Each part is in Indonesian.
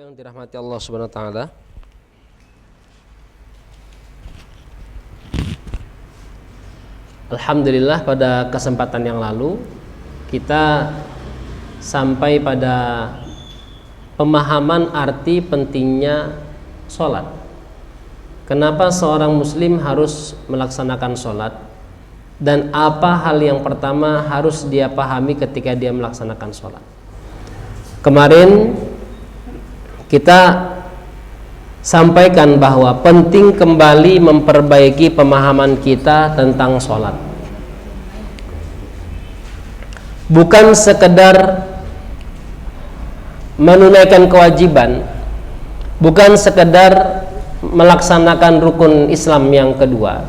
yang dirahmati Allah Subhanahu wa taala. Alhamdulillah, pada kesempatan yang lalu kita sampai pada pemahaman arti pentingnya sholat. Kenapa seorang muslim harus melaksanakan sholat, dan apa hal yang pertama harus dia pahami ketika dia melaksanakan sholat. Kemarin kita sampaikan bahwa penting kembali memperbaiki pemahaman kita tentang sholat. Bukan sekedar menunaikan kewajiban, bukan sekedar melaksanakan rukun Islam yang kedua,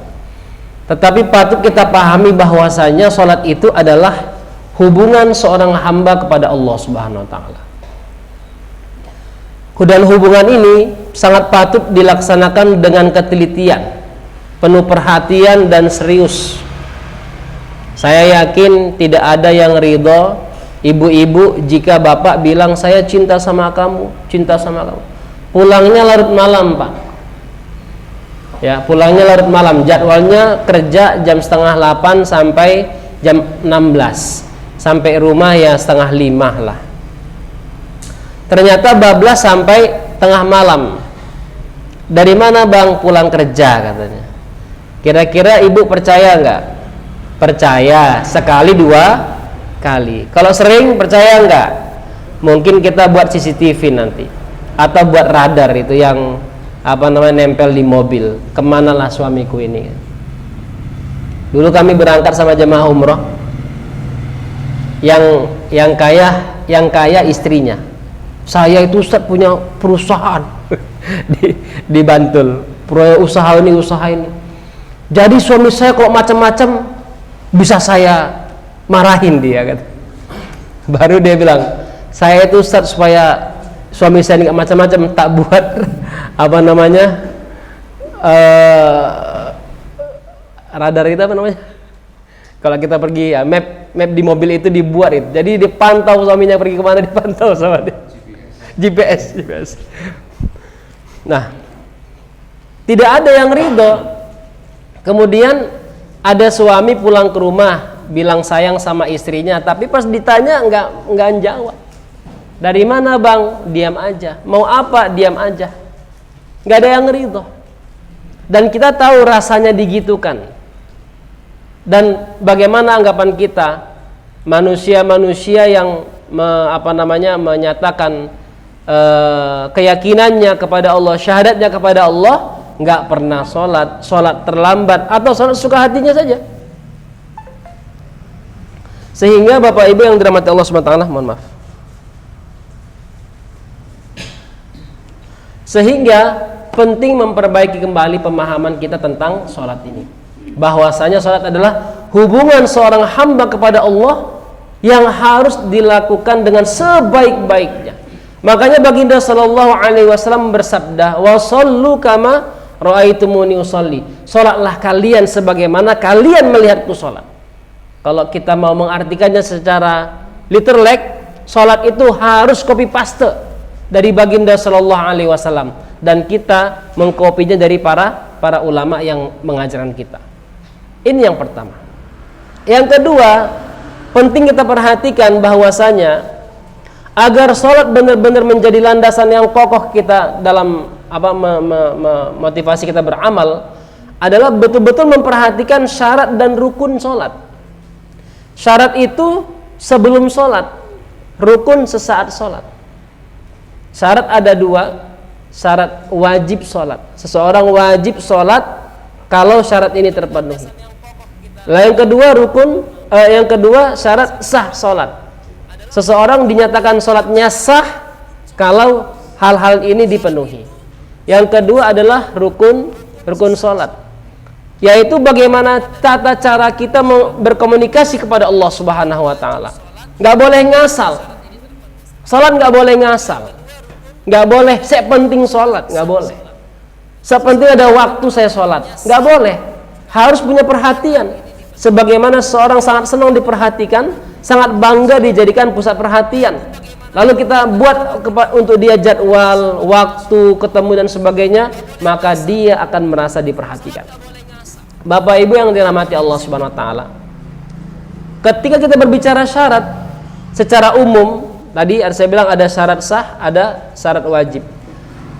tetapi patut kita pahami bahwasanya sholat itu adalah hubungan seorang hamba kepada Allah Subhanahu wa taala. Dan hubungan ini sangat patut dilaksanakan dengan ketelitian, penuh perhatian dan serius. Saya yakin tidak ada yang ridho ibu-ibu jika bapak bilang saya cinta sama kamu, pulangnya larut malam, Pak. Ya, pulangnya larut malam. Jadwalnya kerja jam 7:30 sampai jam 16. Sampai rumah ya 4:30 lah. Ternyata bablas sampai tengah malam. Dari mana bang? Pulang kerja katanya. Kira-kira ibu percaya nggak? Percaya sekali, 2 kali. Kalau sering, percaya nggak? Mungkin kita buat CCTV nanti, atau buat radar itu yang nempel di mobil. Kemanalah suamiku ini? Dulu kami berangkat sama jemaah umroh. Yang kaya istrinya. Saya itu Ustaz punya perusahaan di Bantul, proyek usaha ini. Jadi suami saya kalau macam-macam bisa saya marahin dia, kata. Baru dia bilang, saya itu Ustaz supaya suami saya nggak macam-macam tak buat radar kita kalau kita pergi ya, map di mobil itu dibuat itu. Jadi dipantau suaminya pergi kemana, dipantau sama dia. GPS. Nah, tidak ada yang ridho. Kemudian ada suami pulang ke rumah bilang sayang sama istrinya, tapi pas ditanya nggak jawab. Dari mana bang? Diam aja. Mau apa? Diam aja. Nggak ada yang ridho. Dan kita tahu rasanya digitukan. Dan bagaimana anggapan kita, manusia-manusia yang menyatakan keyakinannya kepada Allah, syahadatnya kepada Allah, nggak pernah sholat terlambat, atau sholat suka hatinya saja. Sehingga Bapak Ibu yang dirahmati Allah SWT, mohon maaf. Sehingga penting memperbaiki kembali pemahaman kita tentang sholat ini. Bahwasanya sholat adalah hubungan seorang hamba kepada Allah yang harus dilakukan dengan sebaik-baiknya. Makanya baginda sallallahu alaihi wasallam bersabda, "Wa shallu kama raaitumuni usolli." Salatlah kalian sebagaimana kalian melihatku salat. Kalau kita mau mengartikannya secara literal, salat itu harus copy paste dari baginda sallallahu alaihi wasallam, dan kita mengkopinya dari para ulama yang mengajarkan kita. Ini yang pertama. Yang kedua, penting kita perhatikan bahwasanya agar sholat benar-benar menjadi landasan yang kokoh kita dalam motivasi kita beramal, adalah betul-betul memperhatikan syarat dan rukun sholat. Syarat itu sebelum sholat, rukun sesaat sholat. Syarat ada 2, syarat wajib sholat. Seseorang wajib sholat kalau syarat ini terpenuhi. Yang kedua syarat sah sholat. Seseorang dinyatakan sholatnya sah kalau hal-hal ini dipenuhi. Yang kedua adalah rukun sholat, yaitu bagaimana tata cara kita berkomunikasi kepada Allah Subhanahu wa taala. Nggak boleh ngasal. Sholat nggak boleh ngasal. Nggak boleh saya penting sholat, nggak boleh. Sepenting ada waktu saya sholat, nggak boleh. Harus punya perhatian. Sebagaimana seorang sangat senang diperhatikan, sangat bangga dijadikan pusat perhatian. lalu kita buat untuk dia jadwal, waktu, ketemu dan sebagainya, maka dia akan merasa diperhatikan. Bapak Ibu yang dirahmati Allah Subhanahu wa taala. Ketika kita berbicara syarat secara umum, tadi saya bilang ada syarat sah, ada syarat wajib.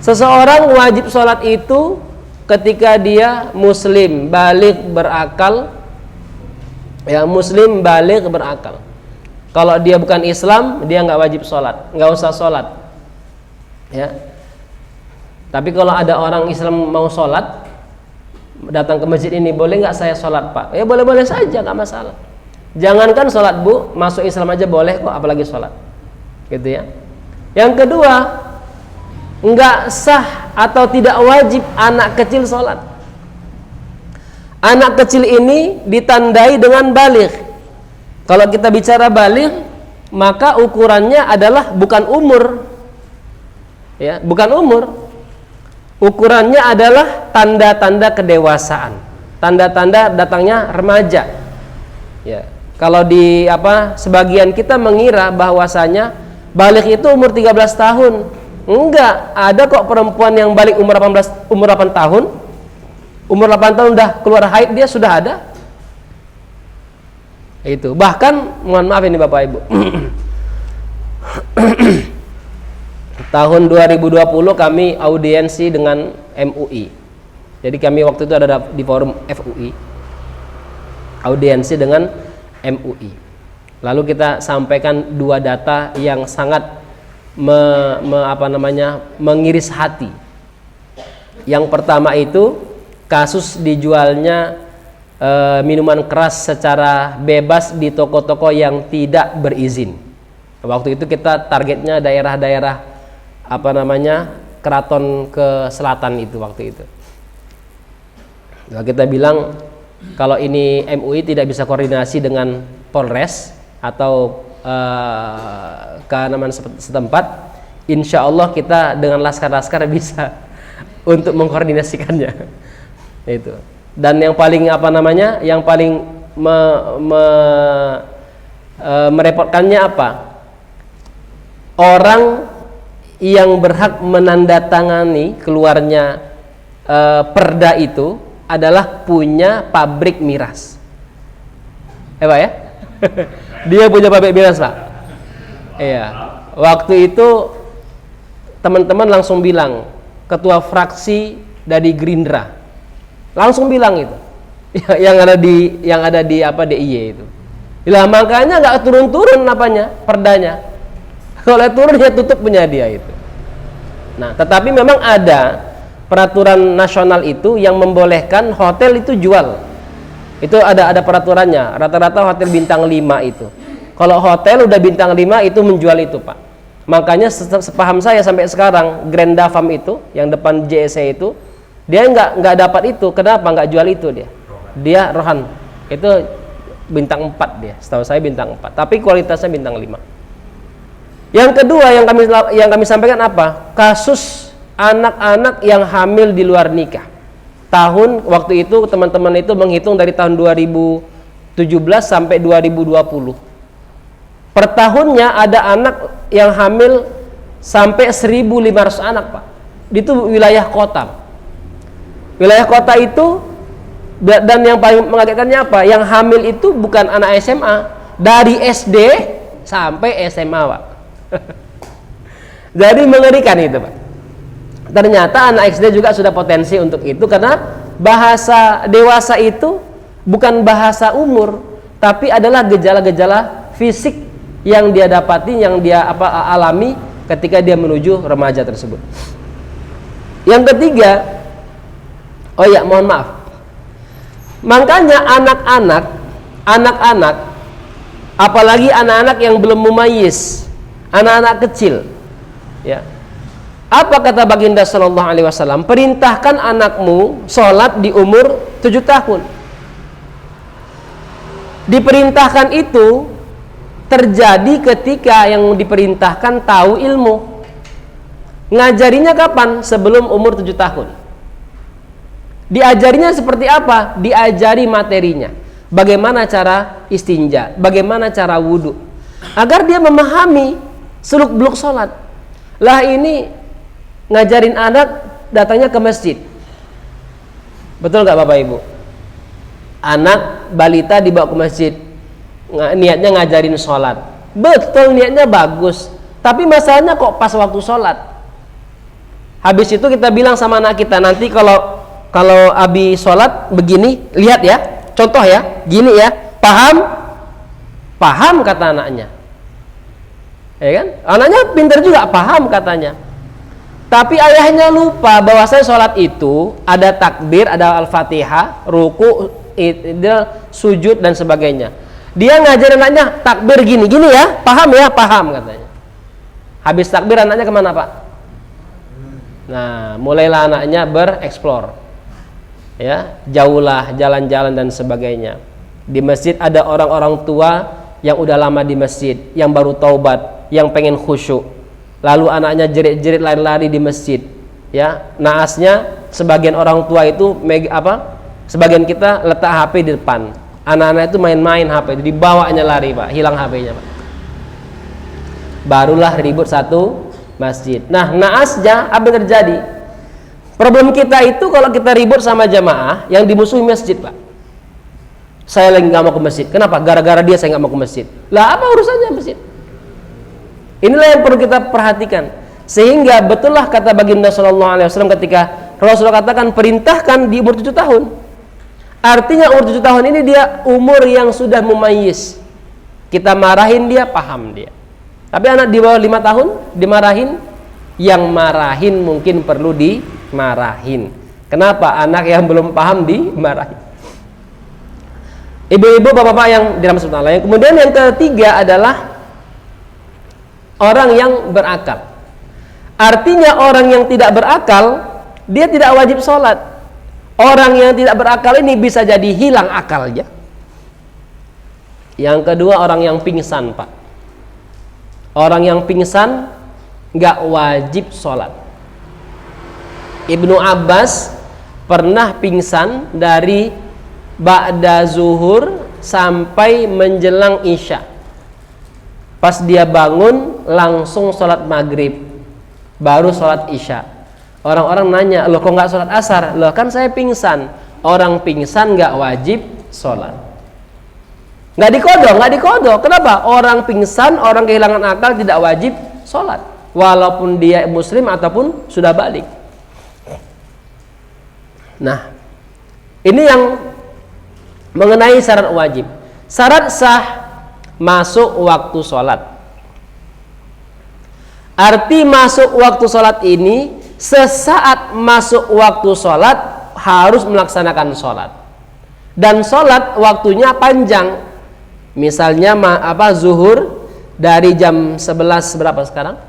Seseorang wajib sholat itu ketika dia muslim, baligh, berakal. Ya, muslim, baligh, berakal. Kalau dia bukan Islam, dia nggak wajib sholat, nggak usah sholat. Ya. Tapi kalau ada orang Islam mau sholat, datang ke masjid ini, boleh nggak saya sholat Pak? Ya boleh-boleh saja, nggak masalah. Jangankan sholat Bu, masuk Islam aja boleh kok, apalagi sholat. Gitu ya. Yang kedua, nggak sah atau tidak wajib anak kecil sholat. Anak kecil ini ditandai dengan baligh. Kalau kita bicara baligh, maka ukurannya adalah bukan umur, ya, bukan umur. Ukurannya adalah tanda-tanda kedewasaan, tanda-tanda datangnya remaja. Ya, kalau di sebagian kita mengira bahwasanya baligh itu umur 13 tahun. Enggak, ada kok perempuan yang balik umur 8 tahun. Umur 8 tahun udah keluar haid, dia sudah ada. Itu. Bahkan mohon maaf ini Bapak Ibu. Tahun 2020 kami audiensi dengan MUI. Jadi kami waktu itu ada di forum FUI. Audiensi dengan MUI. Lalu kita sampaikan dua data yang sangat mengiris hati. Yang pertama itu kasus dijualnya minuman keras secara bebas di toko-toko yang tidak berizin. Waktu itu kita targetnya daerah-daerah keraton ke selatan itu waktu itu. Nah, kita bilang kalau ini MUI tidak bisa koordinasi dengan Polres atau keamanan setempat, insya Allah kita dengan laskar-laskar bisa untuk mengkoordinasikannya. Itu. Dan yang paling yang paling merepotkannya apa? Orang yang berhak menandatangani keluarnya perda itu adalah punya pabrik miras. Pak ya? Dia punya pabrik miras, Pak. Iya. Waktu itu teman-teman langsung bilang, ketua fraksi dari Gerindra langsung bilang itu yang ada di DIY itu. Lah makanya nggak turun-turun perdanya. Kalau turun ya tutup punya dia itu. Nah, tetapi memang ada peraturan nasional itu yang membolehkan hotel itu jual. Itu ada peraturannya. Rata-rata hotel bintang 5 itu. Kalau hotel udah bintang 5 itu menjual itu, Pak. Makanya sepaham saya sampai sekarang Grand Dafam itu yang depan JSC itu dia nggak dapat itu. Kenapa nggak jual itu dia? Dia Rohan itu bintang 4 dia. Setahu saya bintang 4. Tapi kualitasnya bintang 5. Yang kedua yang kami sampaikan apa? Kasus anak-anak yang hamil di luar nikah. Waktu itu teman-teman itu menghitung dari tahun 2017 sampai 2020. Per tahunnya ada anak yang hamil sampai 1.500 anak, Pak. Itu wilayah kota. Wilayah kota itu, dan yang paling mengagetkannya apa? Yang hamil itu bukan anak SMA, dari SD sampai SMA, Pak. Jadi mengerikan itu, Pak. Ternyata anak SD juga sudah potensi untuk itu, karena bahasa dewasa itu bukan bahasa umur, tapi adalah gejala-gejala fisik yang dia dapati, yang dia alami ketika dia menuju remaja tersebut. Yang ketiga, mohon maaf. Makanya anak-anak apalagi anak-anak yang belum mumayyiz, anak-anak kecil, ya. Apa kata Baginda Sallallahu Alaihi Wasallam? Perintahkan anakmu sholat di umur 7 tahun. Diperintahkan itu terjadi ketika yang diperintahkan tahu ilmu. Ngajarinya kapan? Sebelum umur 7 tahun. Diajarinya seperti apa? Diajari materinya. Bagaimana cara istinja, bagaimana cara wudhu, agar dia memahami seluk-beluk sholat. Lah ini ngajarin anak datangnya ke masjid. Betul nggak Bapak Ibu? Anak balita dibawa ke masjid, niatnya ngajarin sholat. Betul, niatnya bagus. Tapi masalahnya kok pas waktu sholat. Habis itu kita bilang sama anak kita, nanti kalau Abi sholat begini, lihat ya, contoh ya, gini ya, paham kata anaknya. Ya kan? Anaknya pintar juga, paham katanya. Tapi ayahnya lupa bahwa saya sholat itu ada takbir, ada al-fatihah, ruku, sujud dan sebagainya. Dia ngajarin anaknya takbir gini ya, paham katanya. Habis takbir anaknya kemana Pak? Nah, mulailah anaknya bereksplor, ya, jauhlah jalan-jalan dan sebagainya. Di masjid ada orang-orang tua yang udah lama di masjid, yang baru taubat, yang pengen khusyuk. Lalu anaknya jerit-jerit lari-lari di masjid, ya. Naasnya sebagian orang tua itu sebagian kita letak HP di depan. Anak-anak itu main-main HP, dibawanya lari Pak, hilang HP-nya Pak. Barulah ribut satu masjid. Nah, naasnya apa yang terjadi? Problem kita itu kalau kita ribut sama jamaah yang dimusuhi masjid Pak. Saya lagi nggak mau ke masjid. Kenapa? Gara-gara dia saya nggak mau ke masjid. Lah apa urusannya masjid? Inilah yang perlu kita perhatikan. Sehingga betullah kata baginda sallallahu alaihi wasallam ketika Rasulullah katakan perintahkan di umur 7 tahun. Artinya umur 7 tahun ini dia umur yang sudah mumayyiz. Kita marahin dia, paham dia. Tapi anak di bawah 5 tahun dimarahin, yang marahin mungkin perlu dimarahin. Kenapa? Anak yang belum paham dimarahin. Ibu-ibu, bapak-bapak yang dirahmati Allah. Yang kemudian yang ketiga adalah orang yang berakal. Artinya orang yang tidak berakal, dia tidak wajib sholat. Orang yang tidak berakal ini bisa jadi hilang akalnya. Yang kedua, orang yang pingsan Pak. Orang yang pingsan nggak wajib sholat. Ibnu Abbas pernah pingsan dari ba'da zuhur sampai menjelang isya. Pas dia bangun langsung sholat maghrib, baru sholat isya. Orang-orang nanya, loh kok nggak sholat asar? Loh kan saya pingsan. Orang pingsan nggak wajib sholat. Nggak dikodok. Kenapa? Orang pingsan, orang kehilangan akal tidak wajib sholat, walaupun dia muslim ataupun sudah balik. Nah, ini yang mengenai syarat wajib. Syarat sah masuk waktu sholat. Arti masuk waktu sholat ini, sesaat masuk waktu sholat harus melaksanakan sholat. Dan sholat waktunya panjang. Misalnya zuhur dari jam 11 berapa sekarang?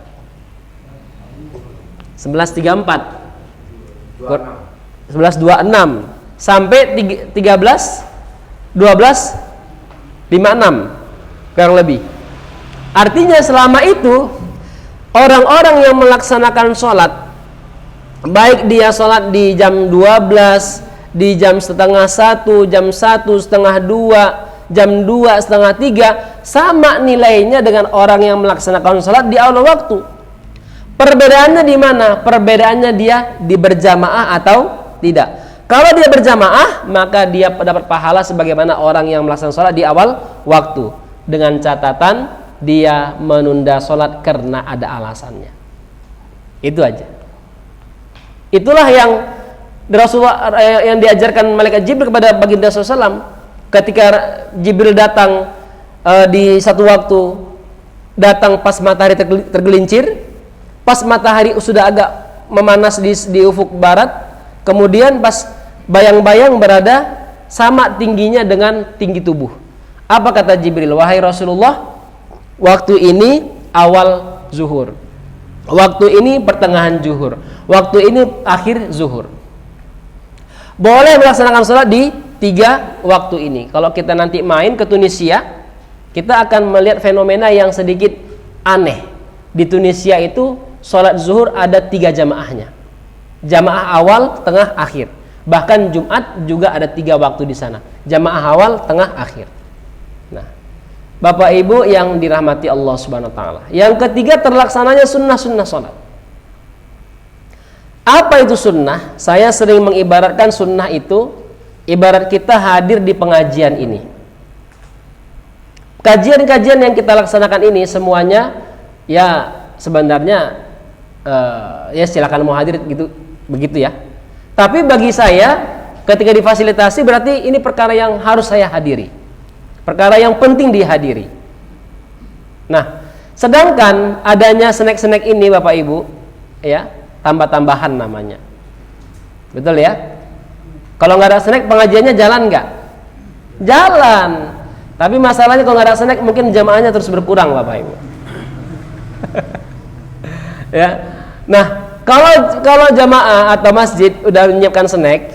11.34 11.26 sampai 12.56 kurang lebih. Artinya selama itu orang-orang yang melaksanakan sholat, baik dia sholat di jam 12, di jam setengah 1, jam 1, setengah 2, jam 2, setengah 3, sama nilainya dengan orang yang melaksanakan sholat di awal waktu. Perbedaannya di mana? Perbedaannya dia di berjamaah atau tidak. Kalau dia berjamaah, maka dia dapat pahala sebagaimana orang yang melaksanakan sholat di awal waktu, dengan catatan dia menunda sholat karena ada alasannya. Itu aja. Itulah yang Rasulullah yang diajarkan malaikat Jibril kepada baginda SAW. Ketika Jibril datang di satu waktu, datang pas matahari tergelincir, pas matahari sudah agak memanas di ufuk barat, kemudian pas bayang-bayang berada sama tingginya dengan tinggi tubuh. Apa kata Jibril? Wahai Rasulullah, waktu ini awal zuhur, waktu ini pertengahan zuhur, waktu ini akhir zuhur. Boleh melaksanakan sholat di 3 waktu ini. Kalau kita nanti main ke Tunisia, kita akan melihat fenomena yang sedikit aneh. Di Tunisia itu sholat zuhur ada 3 jamaahnya. Jamaah awal, tengah, akhir. Bahkan Jumat juga ada 3 waktu di sana. Jamaah awal, tengah, akhir. Nah, Bapak Ibu yang dirahmati Allah Subhanahu wa taala. Yang ketiga, terlaksananya sunnah-sunnah salat. Apa itu sunnah? Saya sering mengibaratkan sunnah itu ibarat kita hadir di pengajian ini. Kajian-kajian yang kita laksanakan ini semuanya ya sebenarnya ya silakan mau hadir gitu begitu ya. Tapi bagi saya ketika difasilitasi berarti ini perkara yang harus saya hadiri. Perkara yang penting dihadiri. Nah, sedangkan adanya snack-snack ini Bapak Ibu ya, tambah-tambahan namanya. Betul ya? Kalau nggak ada snack pengajiannya jalan nggak? Jalan. Tapi masalahnya kalau nggak ada snack mungkin jamaahnya terus berkurang Bapak Ibu. Ya. Nah, kalau jamaah atau masjid udah menyiapkan snack,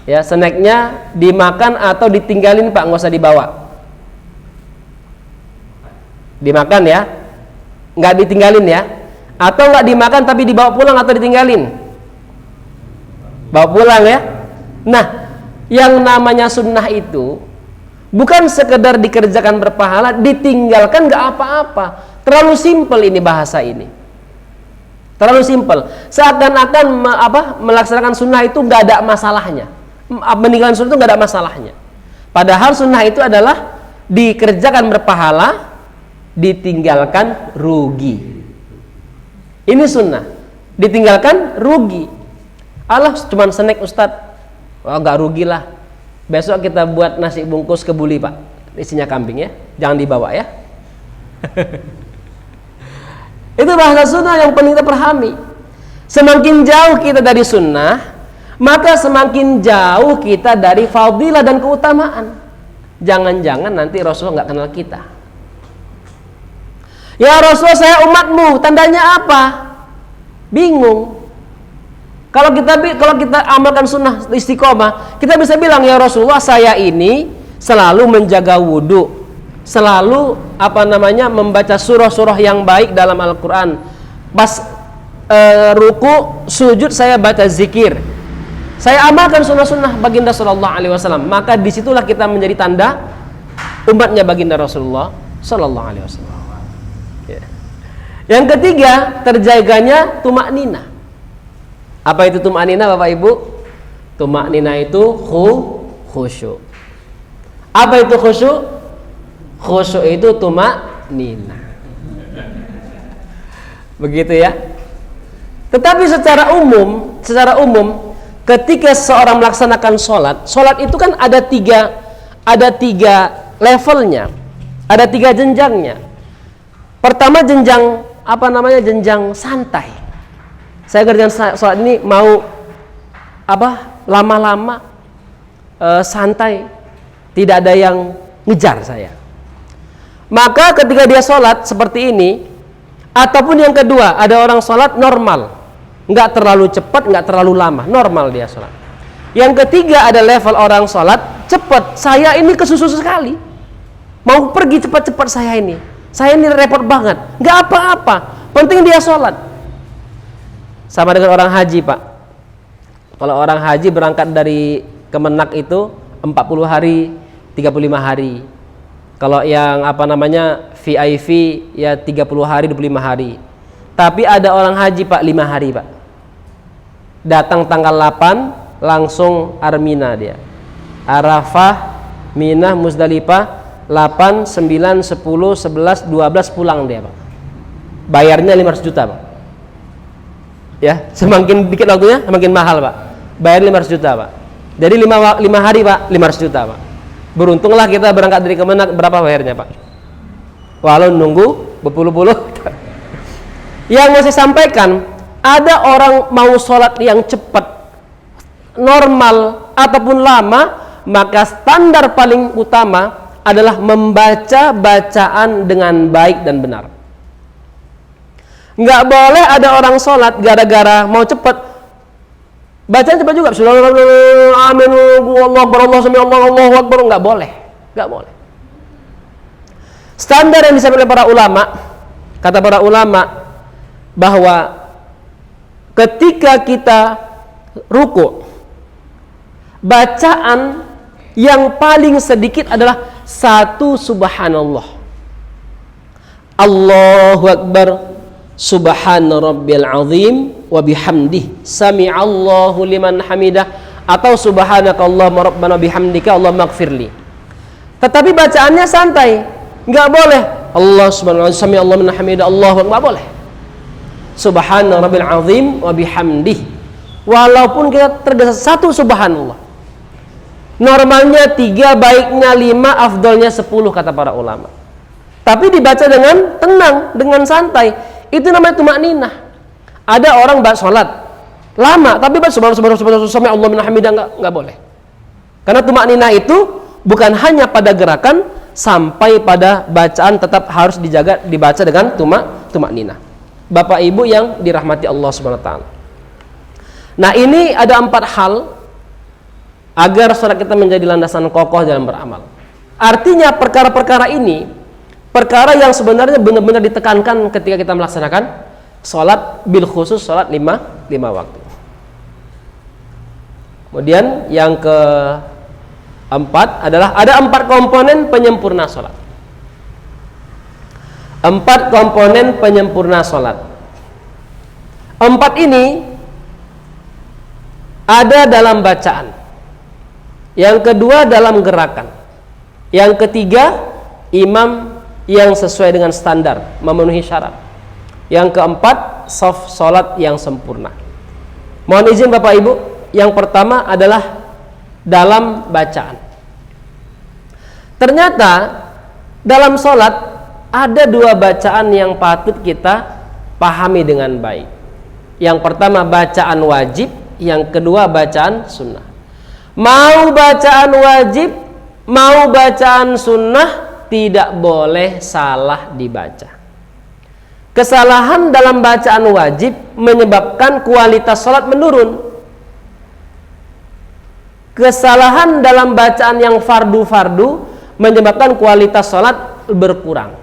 ya snacknya dimakan atau ditinggalin Pak, nggak usah dibawa. Dimakan ya, nggak ditinggalin ya. Atau nggak dimakan tapi dibawa pulang atau ditinggalin? Bawa pulang ya. Nah, yang namanya sunnah itu bukan sekedar dikerjakan berpahala, ditinggalkan nggak apa-apa. Terlalu simpel ini bahasa ini. Terlalu simpel. Seakan-akan melaksanakan sunnah itu nggak ada masalahnya. Meninggalkan sunnah itu nggak ada masalahnya. Padahal sunnah itu adalah dikerjakan berpahala, ditinggalkan rugi. Ini sunnah. Ditinggalkan rugi. Allah cuman snack Ustadz. Oh, nggak rugi lah. Besok kita buat nasi bungkus kebuli Pak. Isinya kambing ya. Jangan dibawa ya. Itu bahasa sunnah yang penting kita pahami. Semakin jauh kita dari sunnah, maka semakin jauh kita dari fadilah dan keutamaan. Jangan-jangan nanti Rasulullah nggak kenal kita. Ya Rasulullah, saya umatmu, tandanya apa? Bingung. Kalau kita amalkan sunnah istiqomah, kita bisa bilang, ya Rasulullah, saya ini selalu menjaga wudhu, selalu membaca surah-surah yang baik dalam Al-Quran. Pas ruku, sujud saya baca zikir. Saya amalkan sunnah-sunnah baginda Sallallahu Alaihi Wasallam. Maka disitulah kita menjadi tanda umatnya baginda Rasulullah Sallallahu Alaihi Wasallam. Ya. Yang ketiga, terjaganya tumak nina. Apa itu tumak nina Bapak Ibu? Tumak nina itu khusyuk. Apa itu khusyuk? Khusyuk itu tumak nina. Begitu ya. Tetapi secara umum ketika seorang melaksanakan sholat itu kan ada tiga levelnya, ada tiga jenjangnya. Pertama jenjang jenjang santai. Saya kerjaan sholat ini mau lama-lama santai, tidak ada yang ngejar saya. Maka ketika dia sholat seperti ini, ataupun yang kedua ada orang sholat normal, nggak terlalu cepat, nggak terlalu lama, normal dia sholat. Yang ketiga ada level orang sholat cepat, saya ini kesusu sekali, mau pergi cepat-cepat saya ini repot banget, nggak apa-apa, penting dia sholat. Sama dengan orang haji Pak. Kalau orang haji berangkat dari Kemenak itu 40 hari, 35 hari. Kalau yang VIP ya 30 hari, 25 hari. Tapi ada orang haji Pak 5 hari Pak. Datang tanggal 8 langsung Armina dia. Arafah, Minah, Muzdalifah 8, 9, 10, 11, 12 pulang dia Pak. Bayarnya 500 juta Pak. Ya, semakin dikit waktunya semakin mahal Pak. Bayar 500 juta Pak. Jadi 5 hari Pak, 500 juta Pak. Beruntunglah kita berangkat dari Kemenak, berapa bayarnya Pak? Walau nunggu berpuluh-puluh. Yang mau saya sampaikan, ada orang mau sholat yang cepat, normal ataupun lama, maka standar paling utama adalah membaca bacaan dengan baik dan benar. Nggak boleh ada orang sholat gara-gara mau cepat, bacaan cepat juga. Amin, Allahu Akbar, nggak boleh. Standar yang disampaikan para ulama, kata para ulama, bahwa ketika kita ruku, bacaan yang paling sedikit adalah 1 subhanallah. Allahu Akbar, Subhana Rabbil Azim wa bihamdih, Sami'allahu liman hamidah, atau Subhanakallahumma rabbana bihamdika Allahumma ighfirli. Tetapi bacaannya santai, nggak boleh Allah subhanahu wa ta'ala Sami'allahu liman hamidah Allahu Akbar, nggak boleh. Subhana Rabbil Azim wa bihamdih, walaupun kita tergesa satu subhanallah. Normalnya 3, baiknya 5, afdolnya 10 kata para ulama. Tapi dibaca dengan tenang, dengan santai. Itu namanya tumakninah. Ada orang sholat lama tapi baca subhanallah sampai Allah min hamidah, enggak boleh. Karena tumakninah itu bukan hanya pada gerakan, sampai pada bacaan tetap harus dijaga, dibaca dengan tumakninah. Bapak Ibu yang dirahmati Allah Subhanahu wa taala. Nah, ini ada 4 hal agar salat kita menjadi landasan kokoh dalam beramal. Artinya perkara-perkara ini perkara yang sebenarnya benar-benar ditekankan ketika kita melaksanakan sholat, bil khusus sholat 5 waktu. Kemudian yang keempat adalah ada 4 komponen penyempurna sholat. 4 komponen penyempurna sholat. 4 ini ada dalam bacaan. Yang kedua dalam gerakan. Yang ketiga imam yang sesuai dengan standar, memenuhi syarat. Yang keempat saf salat yang sempurna. Mohon izin Bapak Ibu, yang pertama adalah dalam bacaan. Ternyata dalam salat ada 2 bacaan yang patut kita pahami dengan baik. Yang pertama bacaan wajib, yang kedua bacaan sunnah. Mau bacaan wajib, mau bacaan sunnah, tidak boleh salah dibaca. Kesalahan dalam bacaan wajib menyebabkan kualitas salat menurun. Kesalahan dalam bacaan yang fardu-fardu menyebabkan kualitas salat berkurang.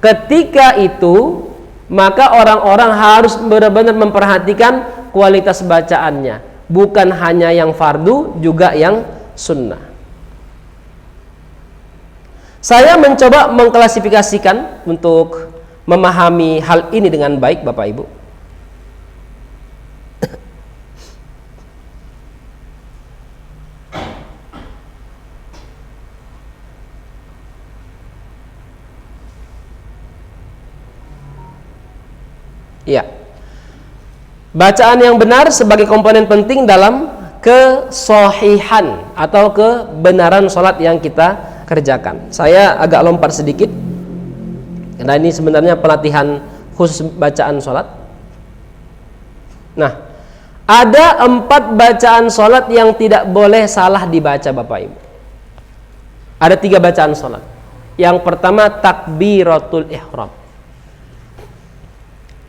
Ketika itu, maka orang-orang harus benar-benar memperhatikan kualitas bacaannya, bukan hanya yang fardu, juga yang sunnah. Saya mencoba mengklasifikasikan untuk memahami hal ini dengan baik Bapak Ibu. Ya. Bacaan yang benar sebagai komponen penting dalam kesohihan atau kebenaran sholat yang kita kerjakan. Saya agak lompat sedikit karena ini sebenarnya pelatihan khusus bacaan sholat. Nah, ada 4 bacaan sholat yang tidak boleh salah dibaca Bapak Ibu. Ada 3 bacaan sholat. Yang pertama takbiratul ihram,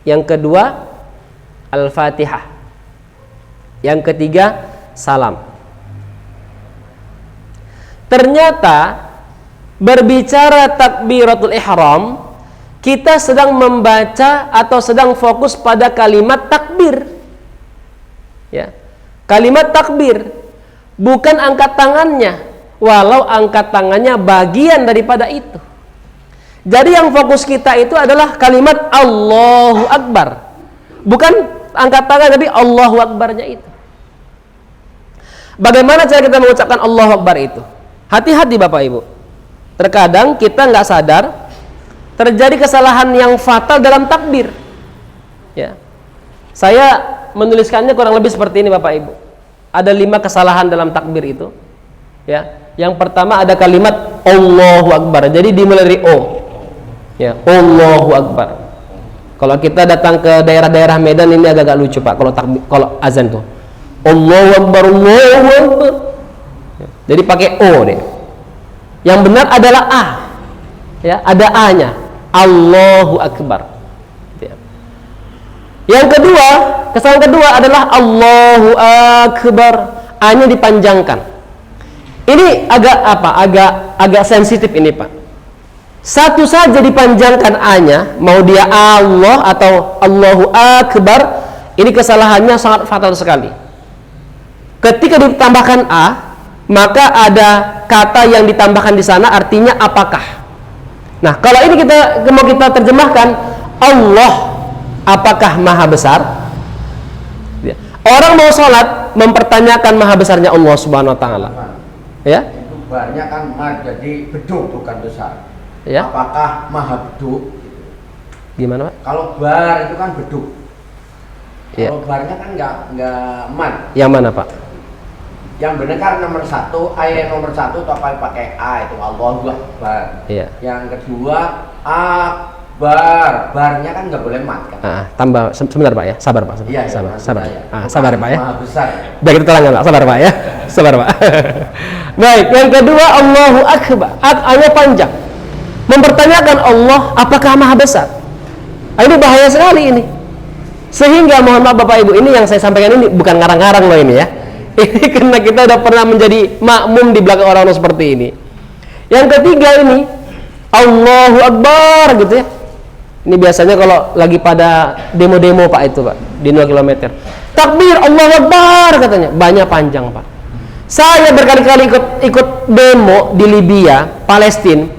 yang kedua Al-Fatihah, yang ketiga salam. Ternyata berbicara takbiratul ihram, kita sedang membaca atau sedang fokus pada kalimat takbir. Ya. Kalimat takbir, bukan angkat tangannya, walau angkat tangannya bagian daripada itu. Jadi yang fokus kita itu adalah kalimat Allahu Akbar, bukan angkat tangan, tapi Allahu Akbarnya itu. Bagaimana cara kita mengucapkan Allahu Akbar itu? Hati-hati Bapak Ibu. Terkadang kita nggak sadar terjadi kesalahan yang fatal dalam takbir. Ya. Saya menuliskannya kurang lebih seperti ini Bapak Ibu. Ada 5 kesalahan dalam takbir itu. Ya. Yang pertama ada kalimat Allahu Akbar. Jadi dimulai dari O. Ya, Allahu Akbar. Kalau kita datang ke daerah-daerah Medan ini agak-agak lucu Pak, kalau azan tuh Allahu Akbar, Allahu Akbar. Jadi pakai O deh. Yang benar adalah A. Ya, ada A-nya. Allahu Akbar. Ya. Yang kedua, kesalahan kedua adalah Allahu Akbar. A-nya dipanjangkan. Ini agak apa? Agak sensitif ini Pak. Satu saja dipanjangkan A-nya, mau dia Allah atau Allahu Akbar, ini kesalahannya sangat fatal sekali. Ketika ditambahkan A, maka ada kata yang ditambahkan di sana artinya apakah. Nah, kalau ini mau kita terjemahkan, Allah apakah maha besar? Orang mau sholat mempertanyakan maha besarnya Allah Subhanahu Wa Taala. Ya? Itu barnya kan mad, jadi beduk bukan besar. Ya? Apakah maha beduk? Gimana, Pak? Kalau bar itu kan beduk. Ya. Kalau barnya kan nggak mad. Yang mana, Pak? Yang benar kan nomor 1, ayat nomor 1 atau pakai A itu Allahu Akbar. Iya. Yang kedua akbar, barnya kan nggak boleh mat kan. Tambah sebentar Pak ya, sabar Pak. Iya, sabar. Ya. Sabar Pak ya. Maha besar. Biar kita terangkan Pak, sabar Pak ya. Sabar Pak. Baik, yang kedua Allahu Akbar. Ayat panjang. Mempertanyakan Allah apakah maha besar. Ini bahaya sekali ini. Sehingga mohon maaf Bapak Ibu, ini yang saya sampaikan ini bukan ngarang-ngarang loh ini ya. Ini karena kita udah pernah menjadi makmum di belakang orang-orang seperti ini. Yang ketiga ini Allahu Akbar gitu ya. Ini biasanya kalau lagi pada demo-demo Pak itu Pak di 2 km. Takbir Allahu Akbar katanya, banyak panjang Pak. Saya berkali-kali ikut demo di Libya, Palestina.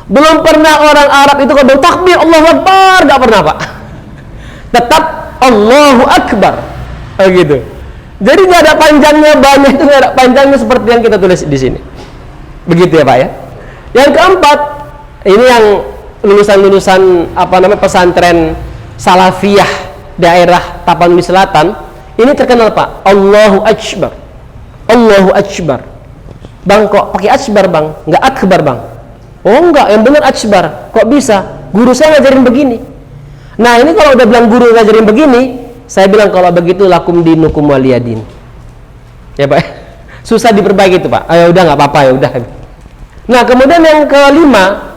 Belum pernah orang Arab itu kalau takbir Allahu Akbar, nggak pernah Pak. Tetap Allahu Akbar, gitu. Jadi nggak ada panjangnya, banyak itu nggak ada panjangnya seperti yang kita tulis di sini. Begitu ya Pak ya. Yang keempat, ini yang lulusan-lulusan pesantren Salafiyah daerah Tapanuli Selatan, ini terkenal Pak. Allahu Akbar. Allahu Akbar. Bang kok pakai Akbar Bang? Nggak Akbar Bang? Oh enggak, yang benar Akbar. Kok bisa? Guru saya ngajarin begini. Nah ini kalau udah bilang guru ngajarin begini, saya bilang kalau begitu lakum dinukum waliyadin. Ya Pak, susah diperbaiki itu Pak. Ayo udah nggak apa-apa ya udah. Nah kemudian yang kelima,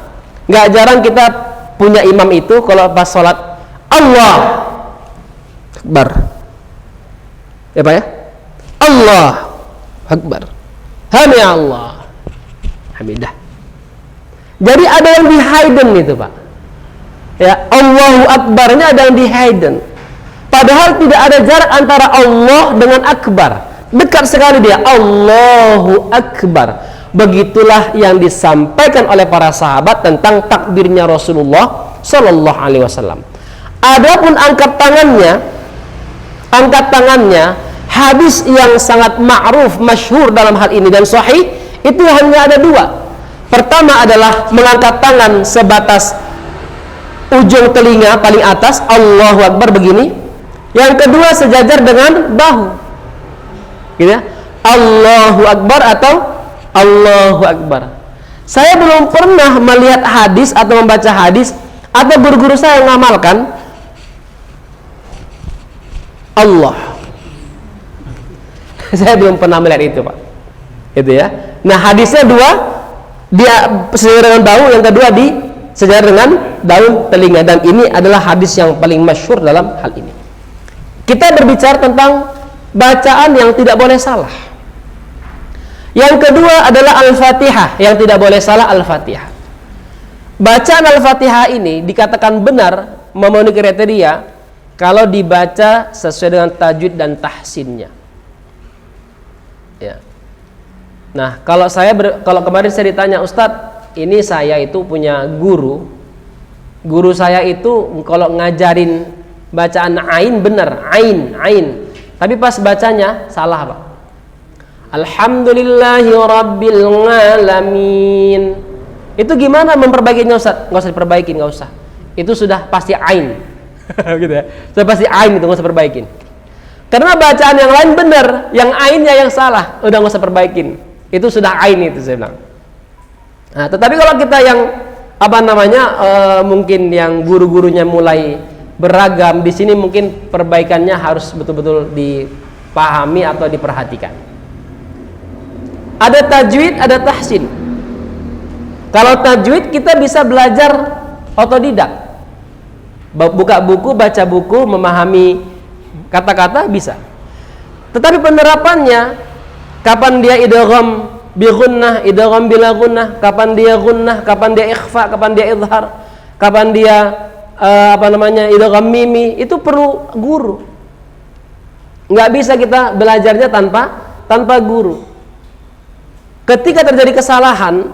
nggak jarang kita punya imam itu kalau pas sholat Allah Akbar. Ya Pak ya, Allah Akbar. Hami Allah. Hamidah. Jadi ada yang di hidden itu Pak. Ya Allahu Akbarnya ada yang di hidden. Padahal tidak ada jarak antara Allah dengan Akbar. Dekat sekali dia. Allahu Akbar. Begitulah yang disampaikan oleh para sahabat tentang takbirnya Rasulullah Sallallahu Alaihi Wasallam. Adapun angkat tangannya, hadis yang sangat ma'ruf, masyhur dalam hal ini dan sahih, itu hanya ada 2. Pertama adalah mengangkat tangan sebatas ujung telinga paling atas, Allahu Akbar begini. Yang kedua sejajar dengan bahu, gitu ya. Allahu Akbar atau Allahu Akbar. Saya belum pernah melihat hadis atau membaca hadis atau guru-guru saya yang mengamalkan Allah. Saya belum pernah melihat itu Pak. Itu ya. Nah hadisnya 2, dia sejajar dengan bahu, yang kedua sejajar dengan daun telinga, dan ini adalah hadis yang paling masyhur dalam hal ini. Kita berbicara tentang bacaan yang tidak boleh salah. Yang kedua adalah Al-Fatihah, yang tidak boleh salah Al-Fatihah. Bacaan Al-Fatihah ini dikatakan benar memenuhi kriteria kalau dibaca sesuai dengan tajwid dan tahsinnya. Ya. Nah, kalau kemarin saya ditanya, Ustadz, ini saya itu punya guru saya itu kalau ngajarin bacaan ain benar, ain. Tapi pas bacanya salah Pak. Alhamdulillahi rabbil alamin. Itu gimana memperbaikinya Ustaz? Nggak usah diperbaikin, nggak usah. Itu sudah pasti ain. Gitu ya. Sudah pasti ain, itu nggak usah perbaikin. Karena bacaan yang lain benar, yang ainnya yang salah, udah nggak usah perbaikin. Itu sudah ain itu saya bilang. Nah, tetapi kalau kita yang mungkin yang guru-gurunya mulai beragam, di sini mungkin perbaikannya harus betul-betul dipahami atau diperhatikan. Ada tajwid, ada tahsin. Kalau tajwid kita bisa belajar otodidak. Buka buku, baca buku, memahami kata-kata bisa. Tetapi penerapannya, kapan dia idgham bi gunnah, idgham bila gunnah, kapan dia gunnah, kapan dia ikhfa, kapan dia idhar, kapan dia idgham mimi, itu perlu guru. Nggak bisa kita belajarnya tanpa guru. Ketika terjadi kesalahan,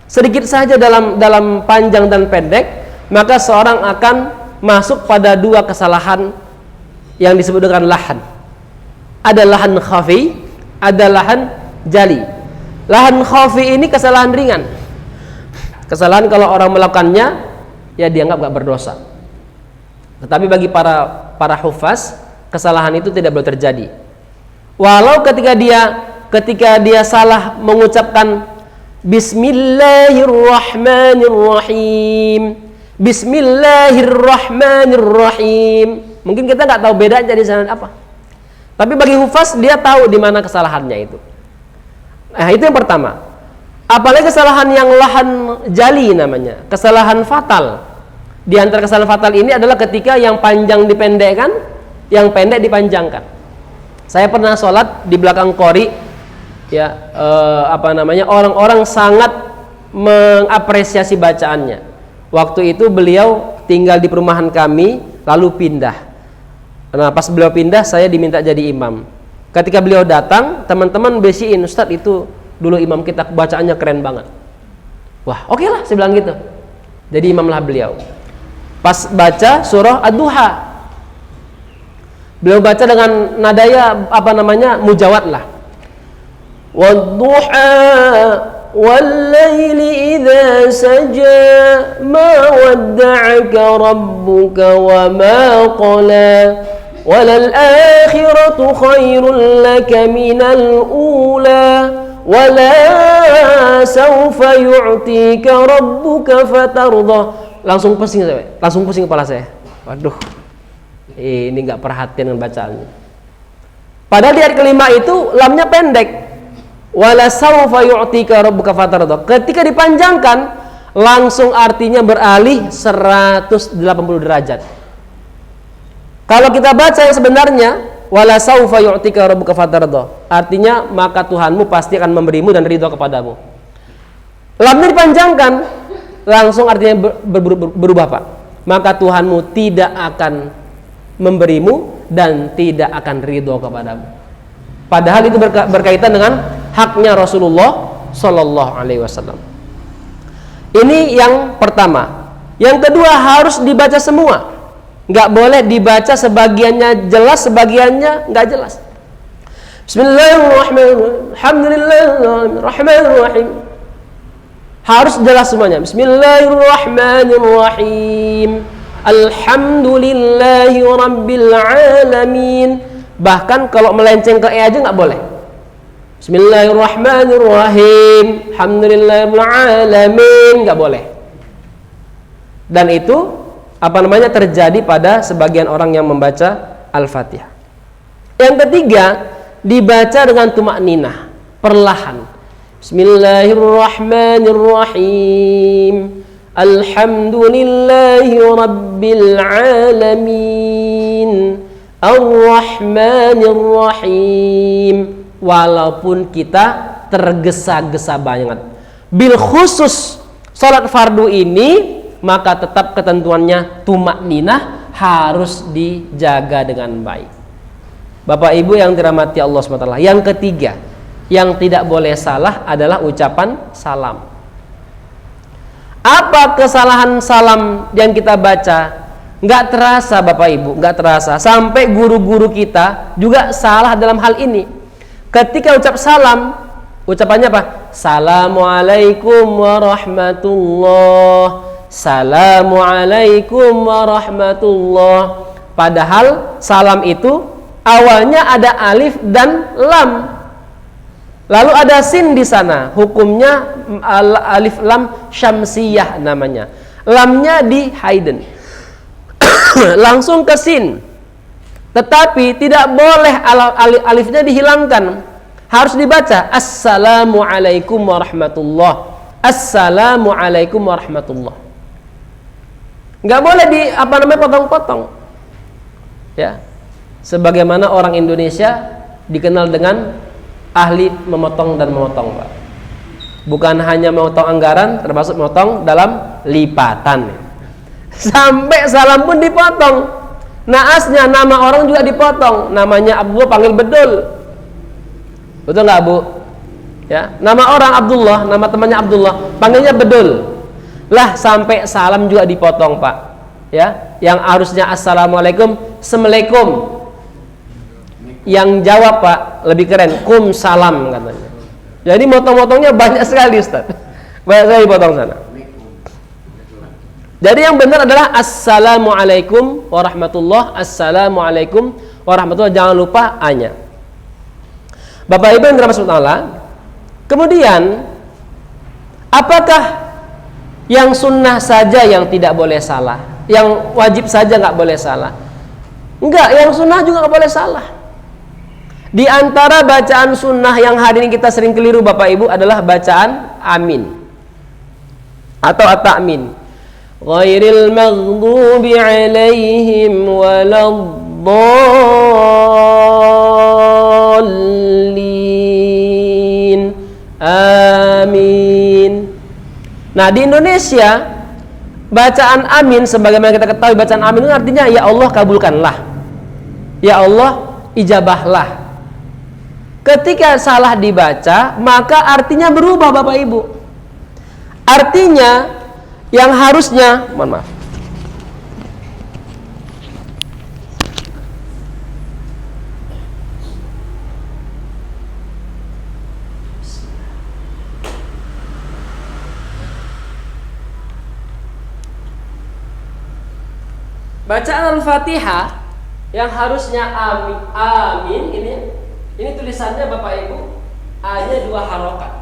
sedikit saja dalam panjang dan pendek, maka seorang akan masuk pada dua kesalahan yang disebut dengan lahan. Ada lahan khafi, ada lahan jali. Lahan khafi ini kesalahan ringan. Kesalahan kalau orang melakukannya ya dianggap gak berdosa. Tetapi bagi para hufaz, kesalahan itu tidak boleh terjadi. Walau ketika dia salah mengucapkan Bismillahirrahmanirrahim, Bismillahirrahmanirrahim, mungkin kita nggak tahu bedanya di sana apa. Tapi bagi hufaz dia tahu di mana kesalahannya itu. Nah, itu yang pertama. Apalagi kesalahan yang lahan jali namanya, kesalahan fatal. Di antara kesalahan fatal ini adalah ketika yang panjang dipendekkan, yang pendek dipanjangkan. Saya pernah sholat di belakang qori, ya orang-orang sangat mengapresiasi bacaannya. Waktu itu beliau tinggal di perumahan kami, lalu pindah. Nah, pas beliau pindah, saya diminta jadi imam. Ketika beliau datang, teman-teman bisiin, Ustadz itu dulu imam kita, bacaannya keren banget. Wah, oke lah, saya bilang gitu. Jadi imamlah beliau. Pas baca surah Ad-Duha, beliau baca dengan nadaya mujawad lah. Wad-duha wal-laili idza saja ma wadda'aka rabbuka wa ma qala walal akhiratu khairul laka minal ula wala sawfa yu'tika rabbuka fatarda. Langsung pusing kepala saya. Waduh, ini nggak perhatian dengan bacaannya. Padahal di ayat kelima itu lamnya pendek. Wala sawfa yu'tika rabbuka fatarda. Ketika dipanjangkan, langsung artinya beralih 180 derajat. Kalau kita baca yang sebenarnya, wala sawfa yu'tika rabbuka fatarda, artinya maka Tuhanmu pasti akan memberimu dan ridho kepadamu. Lamnya dipanjangkan, langsung artinya berubah, Pak. Maka Tuhanmu tidak akan memberimu dan tidak akan ridho kepadamu. Padahal itu berkaitan dengan haknya Rasulullah Sallallahu Alaihi Wasallam. Ini yang pertama. Yang kedua, harus dibaca semua. Nggak boleh dibaca sebagiannya jelas, sebagiannya nggak jelas. Bismillahirrahmanirrahim. Alhamdulillahirrahmanirrahim. Harus jelas semuanya. Bismillahirrahmanirrahim. Alhamdulillahi rabbil alamin. Bahkan kalau melenceng ke E aja nggak boleh. Bismillahirrahmanirrahim. Alhamdulillahi rabbil alamin, nggak boleh. Dan itu terjadi pada sebagian orang yang membaca Al-Fatihah. Yang ketiga, dibaca dengan tumakninah, perlahan. Bismillahirrahmanirrahim. Alhamdulillahi rabbil alamin. Ar-Rahmanir-Rahim. Walaupun kita tergesa-gesa banget. Bil khusus salat fardu ini, maka tetap ketentuannya tumakninah harus dijaga dengan baik. Bapak Ibu yang dirahmati Allah SWT. Yang ketiga, yang tidak boleh salah adalah ucapan salam. Apa kesalahan salam yang kita baca? Nggak terasa Bapak Ibu, nggak terasa. Sampai guru-guru kita juga salah dalam hal ini. Ketika ucap salam, ucapannya apa? Assalamualaikum warahmatullah. Assalamualaikum warahmatullah. Padahal salam itu awalnya ada alif dan lam. Lalu ada sin di sana. Hukumnya alif lam syamsiyah namanya. Lamnya di hidden. Langsung ke sin. Tetapi tidak boleh alifnya dihilangkan. Harus dibaca Assalamualaikum warahmatullah. Assalamualaikum warahmatullah. Nggak boleh potong-potong. Ya. Sebagaimana orang Indonesia dikenal dengan ahli memotong dan memotong, Pak. Bukan hanya memotong anggaran, termasuk memotong dalam lipatan. Sampai salam pun dipotong. Naasnya nama orang juga dipotong. Namanya Abdullah panggil bedul. Betul nggak, Bu? Ya, nama orang Abdullah, nama temannya Abdullah, panggilnya Bedul. Lah sampai salam juga dipotong, Pak. Ya, yang harusnya assalamualaikum, semalekum. Yang jawab, Pak, lebih keren, kum salam katanya. Jadi motong-motongnya banyak sekali, Ustaz. Banyak sekali potong sana. Jadi yang benar adalah assalamualaikum warahmatullah, assalamualaikum warahmatullah, jangan lupa A-nya. Bapak Ibu yang dirahmati Allah, kemudian apakah yang sunnah saja yang tidak boleh salah, yang wajib saja nggak boleh salah? Enggak, yang sunnah juga nggak boleh salah. Di antara bacaan sunnah yang hari ini kita sering keliru Bapak Ibu adalah bacaan amin atau at-ta'min. Ghairil maghdubi alaihim waladdallin. Amin. Nah, di Indonesia bacaan amin sebagaimana kita ketahui, bacaan amin itu artinya ya Allah kabulkanlah. Ya Allah ijabahlah. Ketika salah dibaca, maka artinya berubah Bapak Ibu. Artinya yang harusnya, mohon maaf, bacaan Al-Fatihah yang harusnya amin, amin ini tulisannya Bapak Ibu, A-nya 2 harokat.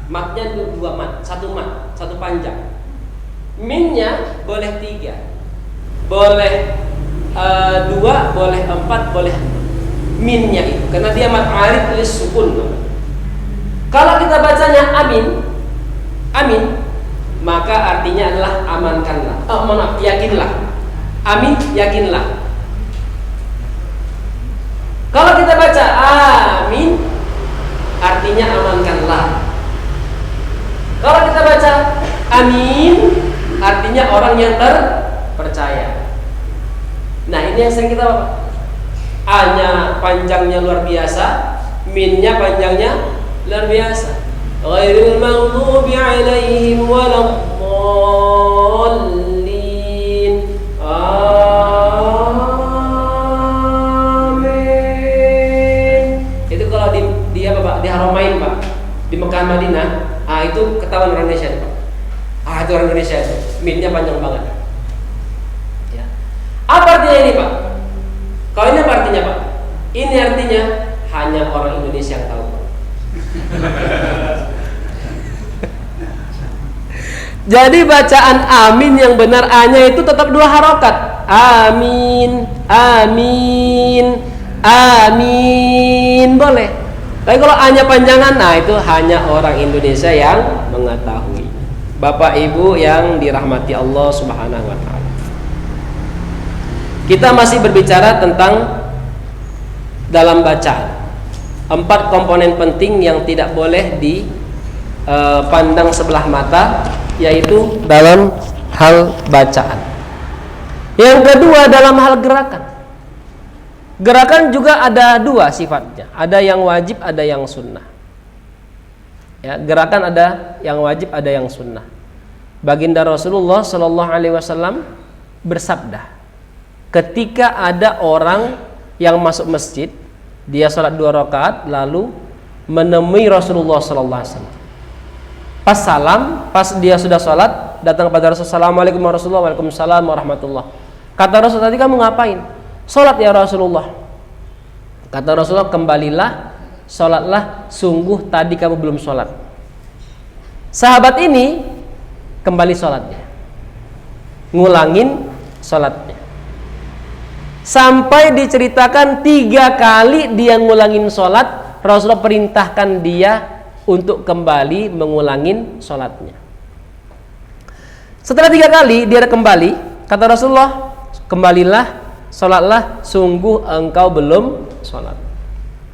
Matnya 2 mat, 1 mat, 1 panjang. Minnya boleh 3, boleh 2, boleh 4, boleh minnya itu, karena dia mat arid tulis sukun. Kalau kita bacanya amin, amin, maka artinya adalah amankanlah. Maaf, yakinlah. Amin, yakinlah. Kalau kita baca amin, artinya amankanlah. Kalau kita baca amin, artinya orang yang terpercaya. Nah, ini yang sering kita baca. A-nya panjangnya luar biasa, min-nya panjangnya luar biasa. Ghairil maghdubi alaihim waladdallin. Amin. Itu kalau di apa, Pak? Di Haramain, Pak. Di Mekah Madinah. Itu ketahuan orang Indonesia, Pak. Itu orang Indonesia itu. Min-nya panjang banget. Ya. Apa artinya ini, Pak? Kalau ini apa artinya, Pak? Ini artinya hanya orang Indonesia yang tahu, Pak. Jadi bacaan amin yang benar A-nya itu tetap 2 harokat. Amin, amin, amin, boleh. Tapi kalau A-nya panjangan, nah itu hanya orang Indonesia yang mengetahui. Bapak Ibu yang dirahmati Allah Subhanahu wa taala. Kita masih berbicara tentang dalam bacaan 4 komponen penting yang tidak boleh dipandang sebelah mata, yaitu dalam hal bacaan. Yang kedua dalam hal gerakan. Gerakan juga ada 2 sifatnya. Ada yang wajib, ada yang sunnah. Ya, gerakan ada yang wajib, ada yang sunnah. Baginda Rasulullah Shallallahu Alaihi Wasallam bersabda, ketika ada orang yang masuk masjid, dia sholat 2 rakaat, lalu menemui Rasulullah Shallallahu Alaihi Wasallam. Pas salam, pas dia sudah sholat, datang kepada Rasulullah, Assalamualaikum warahmatullahi wabarakatuh. Waalaikumsalam warahmatullah. Kata Rasul, tadi kamu ngapain? Sholat ya Rasulullah. Kata Rasulullah, kembalilah, sholatlah, sungguh tadi kamu belum sholat. Sahabat ini kembali sholatnya, ngulangin sholatnya, sampai diceritakan 3 kali dia ngulangin sholat. Rasulullah perintahkan dia untuk kembali mengulangin sholatnya. Setelah 3 kali dia kembali, kata Rasulullah, kembalilah, sholatlah, sungguh engkau belum sholat.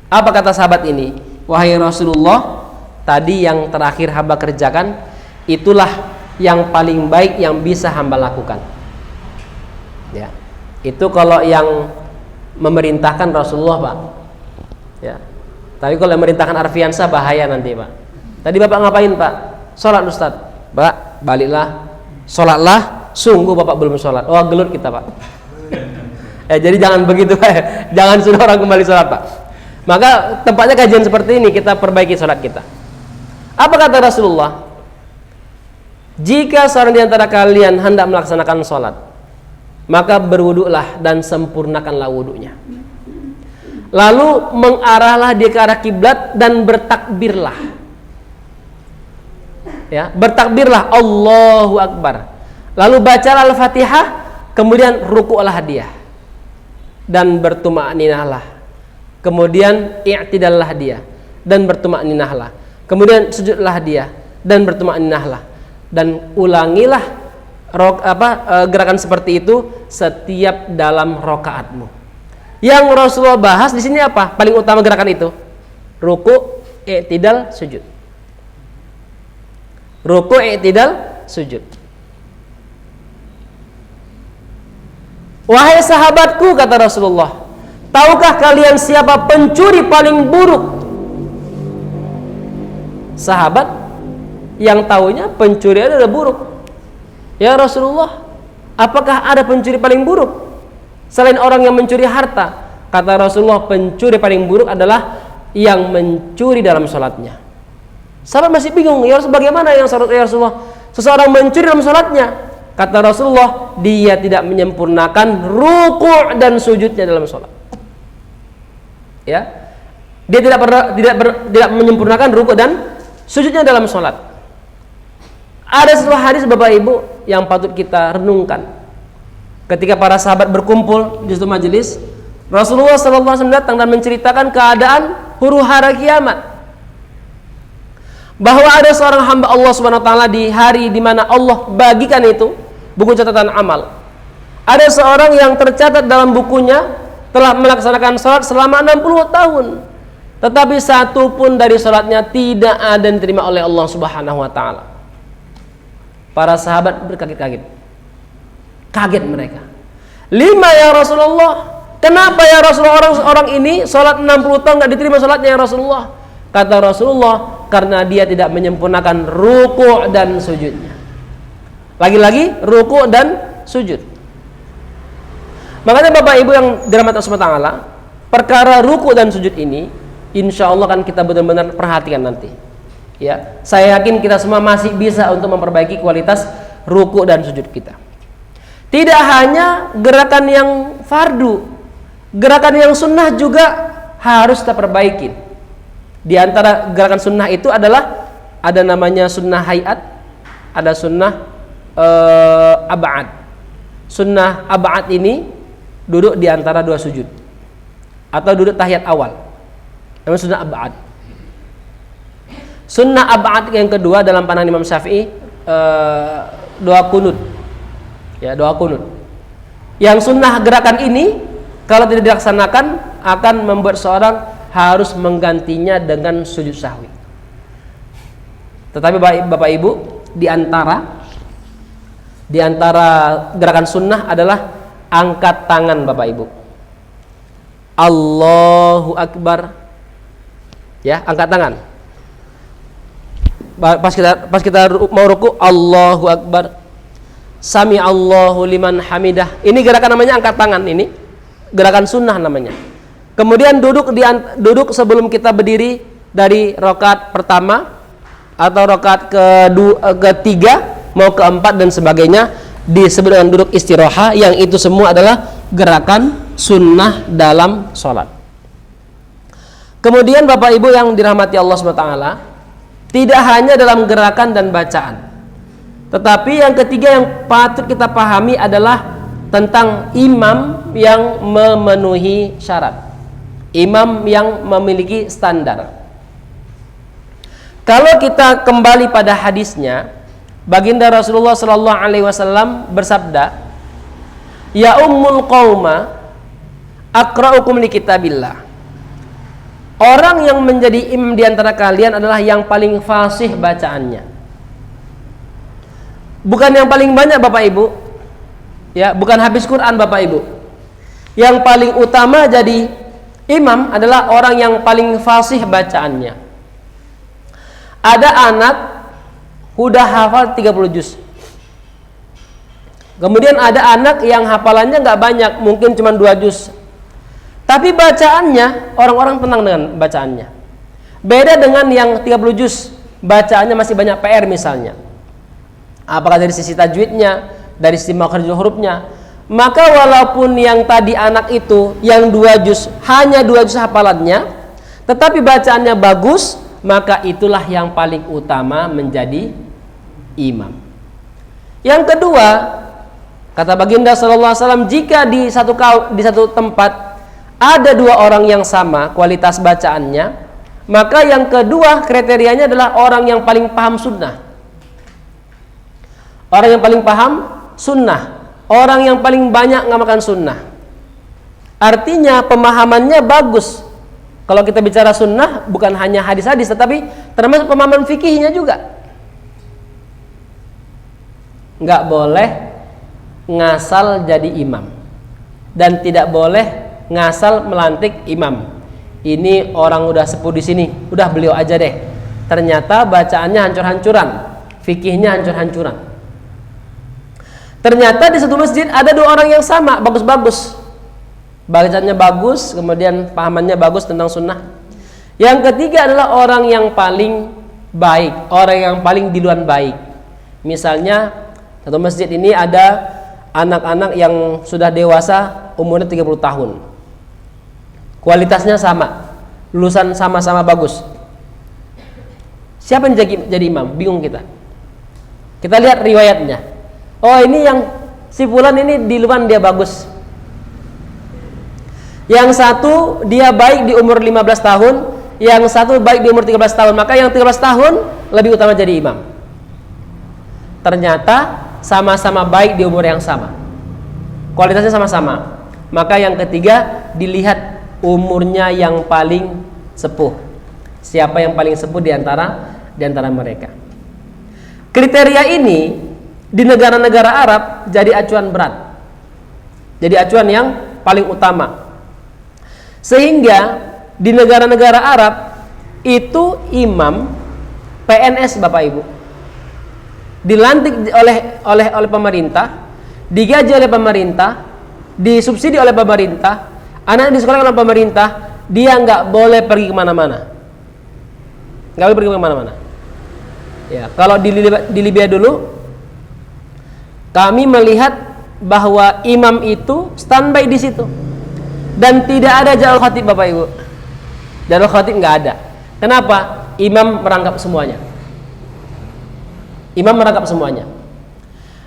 Apa kata sahabat ini? Wahai Rasulullah, tadi yang terakhir hamba kerjakan, itulah yang paling baik yang bisa hamba lakukan. Ya, itu kalau yang memerintahkan Rasulullah, Pak. Ya, Tapi kalau yang merintahkan Arfiansa bahaya nanti, Pak. Tadi Bapak ngapain, Pak? Sholat, Ustaz. Pak, baliklah, sholatlah. Sungguh Bapak belum sholat. Oh, gelut kita, Pak. Jadi jangan begitu, Pak. Jangan suruh orang kembali sholat, Pak. Maka tempatnya kajian seperti ini, kita perbaiki sholat kita. Apa kata Rasulullah? Jika seorang di antara kalian hendak melaksanakan sholat, maka berwuduklah dan sempurnakanlah wuduknya. Lalu mengarahlah dia ke arah kiblat dan bertakbirlah. Ya, bertakbirlah, Allahu Akbar. Lalu bacalah Al-Fatihah, kemudian rukuklah dia dan bertumakninahlah. Kemudian i'tidallah dia dan bertumakninahlah. Kemudian sujudlah dia dan bertumakninahlah. Dan ulangilah gerakan seperti itu setiap dalam rokaatmu. Yang Rasulullah bahas di sini apa? Paling utama gerakan itu. Ruku, i'tidal, sujud. Ruku, i'tidal, sujud. Wahai sahabatku, kata Rasulullah, tahukah kalian siapa pencuri paling buruk? Sahabat yang tahunya pencuri adalah buruk. Ya Rasulullah, apakah ada pencuri paling buruk selain orang yang mencuri harta? Kata Rasulullah, pencuri paling buruk adalah yang mencuri dalam sholatnya. Sahabat masih bingung, ya Rasulullah, bagaimana yang ya Rasulullah? Seseorang mencuri dalam sholatnya. Kata Rasulullah, dia tidak menyempurnakan ruku' dan sujudnya dalam sholat. Ya, dia tidak menyempurnakan ruku' dan sujudnya dalam sholat. Ada sebuah hadis Bapak Ibu yang patut kita renungkan. Ketika para sahabat berkumpul di suatu majelis, Rasulullah SAW datang dan menceritakan keadaan huru hara kiamat, bahwa ada seorang hamba Allah Subhanahu wa taala di hari di mana Allah bagikan itu buku catatan amal. Ada seorang yang tercatat dalam bukunya telah melaksanakan salat selama 60 tahun, tetapi satu pun dari salatnya tidak ada yang diterima oleh Allah Subhanahu wa taala. Para sahabat berkaget-kaget. Kaget mereka. 5 ya Rasulullah. Kenapa ya Rasulullah orang ini salat 60 tahun enggak diterima salatnya ya Rasulullah? Kata Rasulullah, karena dia tidak menyempurnakan ruku' dan sujudnya. Lagi-lagi ruku' dan sujud. Makanya Bapak Ibu yang dirahmati Allah Subhanahu wa taala, perkara ruku' dan sujud ini insya Allah kan kita benar-benar perhatikan nanti. Ya, saya yakin kita semua masih bisa untuk memperbaiki kualitas ruku' dan sujud kita. Tidak hanya gerakan yang fardu, gerakan yang sunnah juga harus kita perbaiki. Di antara gerakan sunnah itu adalah ada namanya sunnah hayat, ada sunnah ab'ad. Sunnah ab'ad ini duduk di antara dua sujud atau duduk tahiyat awal. Namanya sunnah ab'ad. Sunnah ab'ad yang kedua dalam pandangan Imam Syafi'i, doa kunut. Ya, doa kunut. Yang sunnah gerakan ini kalau tidak dilaksanakan akan membuat seorang harus menggantinya dengan sujud sahwi. Tetapi Bapak Ibu, di antara gerakan sunnah adalah angkat tangan Bapak Ibu. Allahu Akbar. Ya, angkat tangan. Pas kita mau ruku, Allahu Akbar. Sami Allahu liman hamidah. Ini gerakan namanya angkat tangan, ini gerakan sunnah namanya. Kemudian duduk sebelum kita berdiri dari rakaat pertama atau rakaat ketiga mau keempat dan sebagainya, disebut dengan duduk istiraha, yang itu semua adalah gerakan sunnah dalam sholat. Kemudian Bapak Ibu yang dirahmati Allah SWT, tidak hanya dalam gerakan dan bacaan, tetapi yang ketiga yang patut kita pahami adalah tentang imam yang memenuhi syarat, imam yang memiliki standar. Kalau kita kembali pada hadisnya, baginda Rasulullah Sallallahu Alaihi Wasallam bersabda, ya ummul qauma aqra'ukum li kitabillah. Orang yang menjadi imam di antara kalian adalah yang paling fasih bacaannya. Bukan yang paling banyak Bapak Ibu. Ya, bukan habis Quran Bapak Ibu. Yang paling utama jadi Imam adalah orang yang paling fasih bacaannya. Ada anak udah hafal 30 juz. Kemudian ada anak yang hafalannya nggak banyak, mungkin cuma 2 juz. Tapi bacaannya, orang-orang tenang dengan bacaannya. Beda dengan yang 30 juz, bacaannya masih banyak PR misalnya. Apakah dari sisi tajwidnya, dari sisi makhraj hurufnya. Maka walaupun yang tadi anak itu, yang 2 juz, hanya 2 juz hafalannya, tetapi bacaannya bagus, maka itulah yang paling utama menjadi imam. Yang kedua, kata baginda sallallahu alaihi wasallam, jika di satu tempat ada 2 orang yang sama kualitas bacaannya, maka yang kedua kriterianya adalah orang yang paling paham sunnah. Orang yang paling paham sunnah, orang yang paling banyak ngamalkan sunnah. Artinya pemahamannya bagus. Kalau kita bicara sunnah, bukan hanya hadis-hadis, tetapi termasuk pemahaman fikihnya juga. Nggak boleh ngasal jadi imam, dan tidak boleh ngasal melantik imam. Ini orang udah sepuh di sini, udah beliau aja deh. Ternyata bacaannya hancur-hancuran, fikihnya hancur-hancuran. Ternyata di satu masjid ada 2 orang yang sama, bagus-bagus, bacaannya bagus, kemudian pahamannya bagus tentang sunnah. Yang ketiga adalah orang yang paling baik, orang yang paling duluan baik. Misalnya satu masjid ini ada anak-anak yang sudah dewasa, umurnya 30 tahun, kualitasnya sama, lulusan sama-sama bagus. Siapa yang jadi imam? Bingung kita. Kita lihat riwayatnya. Oh, ini yang si fulan ini di luar dia bagus. Yang satu dia baik di umur 15 tahun, yang satu baik di umur 13 tahun. Maka yang 13 tahun lebih utama jadi imam. Ternyata sama-sama baik di umur yang sama, kualitasnya sama-sama. Maka yang ketiga dilihat umurnya yang paling sepuh. Siapa yang paling sepuh di antara mereka. Kriteria ini di negara-negara Arab jadi acuan berat, jadi acuan yang paling utama. Sehingga di negara-negara Arab itu imam PNS, Bapak Ibu, dilantik oleh pemerintah, digaji oleh pemerintah, disubsidi oleh pemerintah, anak disekolahkan oleh pemerintah, dia nggak boleh pergi kemana-mana, nggak boleh pergi kemana-mana. Ya, kalau di Libya dulu kami melihat bahwa imam itu standby di situ dan tidak ada jalur khatib, Bapak Ibu. Jalur khatib nggak ada. Kenapa? Imam merangkap semuanya. Imam merangkap semuanya.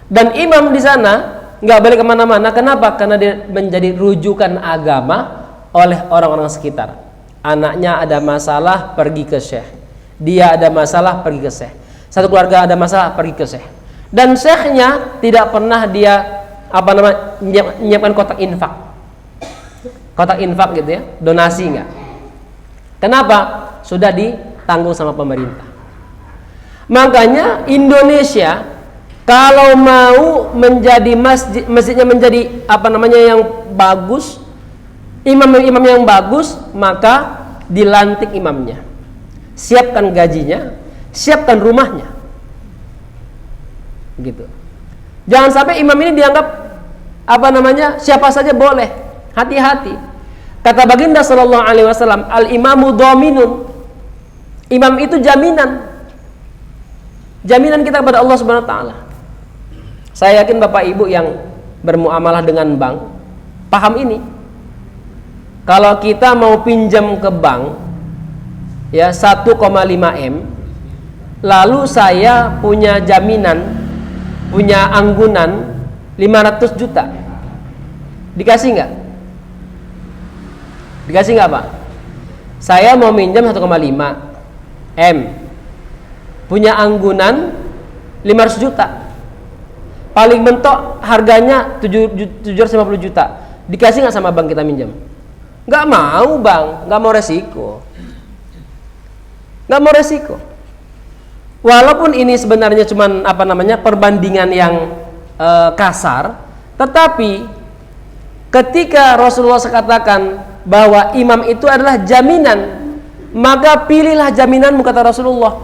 Dan imam di sana nggak boleh kemana-mana. Kenapa? Karena dia menjadi rujukan agama oleh orang-orang sekitar. Anaknya ada masalah, pergi ke syekh. Dia ada masalah, pergi ke syekh. Satu keluarga ada masalah, pergi ke syekh. Dan syekhnya tidak pernah dia menyiapkan kotak infak. Kotak infak gitu ya, donasi enggak. Kenapa? Sudah ditanggung sama pemerintah. Makanya Indonesia kalau mau menjadi masjidnya menjadi yang bagus, imam yang bagus, maka dilantik imamnya. Siapkan gajinya, siapkan rumahnya. Gitu. Jangan sampai imam ini dianggap siapa saja boleh. Hati-hati. Kata baginda sallallahu alaihi wasallam, al-imamu dhaminun. Imam itu jaminan. Jaminan kita kepada Allah Subhanahu wa taala. Saya yakin Bapak Ibu yang bermuamalah dengan bank paham ini. Kalau kita mau pinjam ke bank ya 1,5 M, lalu saya punya jaminan, punya anggunan 500 juta. Dikasih nggak? Dikasih nggak, Pak? Saya mau minjam 1,5 M, punya anggunan 500 juta. Paling mentok harganya 750 juta. Dikasih nggak sama bank kita minjam? Nggak mau, Bang. Nggak mau resiko. Nggak mau resiko. Walaupun ini sebenarnya cuman perbandingan yang kasar, tetapi ketika Rasulullah katakan bahwa imam itu adalah jaminan, maka pilihlah jaminanmu, kata Rasulullah.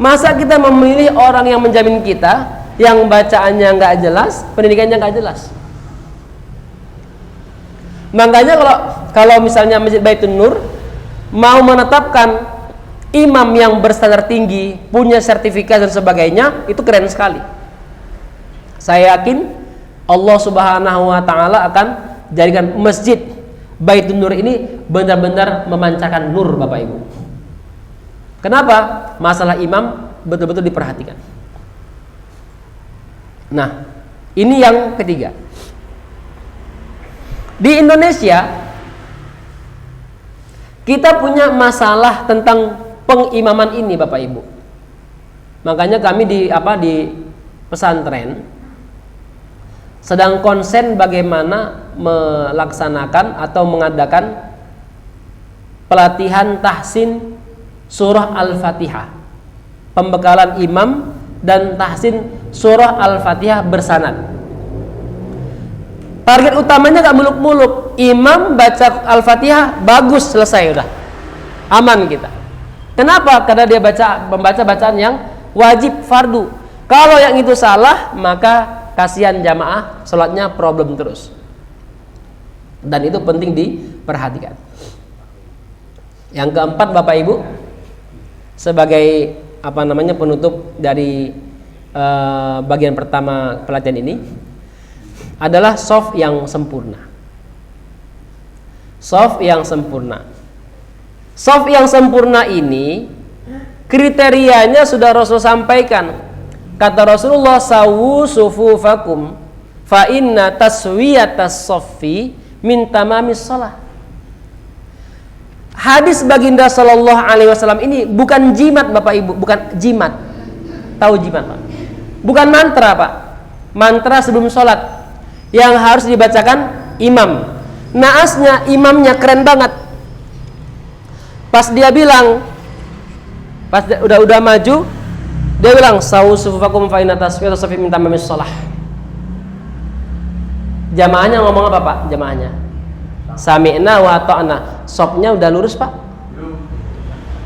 Masa kita memilih orang yang menjamin kita, yang bacaannya nggak jelas, pendidikannya nggak jelas. Makanya kalau misalnya Masjid Baitun Nur mau menetapkan imam yang berstandar tinggi, punya sertifikat dan sebagainya, itu keren sekali. Saya yakin Allah Subhanahu wa taala akan jadikan Masjid Baitun Nur ini benar-benar memancarkan nur, Bapak Ibu. Kenapa? Masalah imam betul-betul diperhatikan. Nah, ini yang ketiga. Di Indonesia kita punya masalah tentang pengimaman ini, Bapak Ibu. Makanya kami di pesantren sedang konsen bagaimana melaksanakan atau mengadakan pelatihan tahsin surah Al-Fatihah, pembekalan imam dan tahsin surah Al-Fatihah bersanad. Target utamanya gak muluk-muluk, imam baca Al-Fatihah bagus, selesai, udah aman kita. Kenapa? Karena dia membaca bacaan yang wajib, fardu. Kalau yang itu salah, maka kasihan jamaah, sholatnya problem terus. Dan itu penting diperhatikan. Yang keempat, Bapak Ibu, sebagai penutup dari bagian pertama pelatihan ini adalah shaf yang sempurna. Shaf yang sempurna. Shaf yang sempurna ini kriterianya sudah Rasul sampaikan. Kata Rasulullah, sawu sufufakum fa inna taswiyatas shaffi min tamamis shalah. Hadis baginda sallallahu alaihi wasallam ini bukan jimat, Bapak Ibu, bukan jimat. Tahu jimat, Pak? Bukan mantra, Pak. Mantra sebelum sholat yang harus dibacakan imam. Naasnya imamnya keren banget. Pas dia bilang, pas udah maju, dia bilang sawu sufufakum fa inna taswiyatas shaffi min tamamis shalah. Jamaahnya ngomong apa, Pak? Jamaahnya sami'na wa ta'na. Sopnya udah lurus, Pak?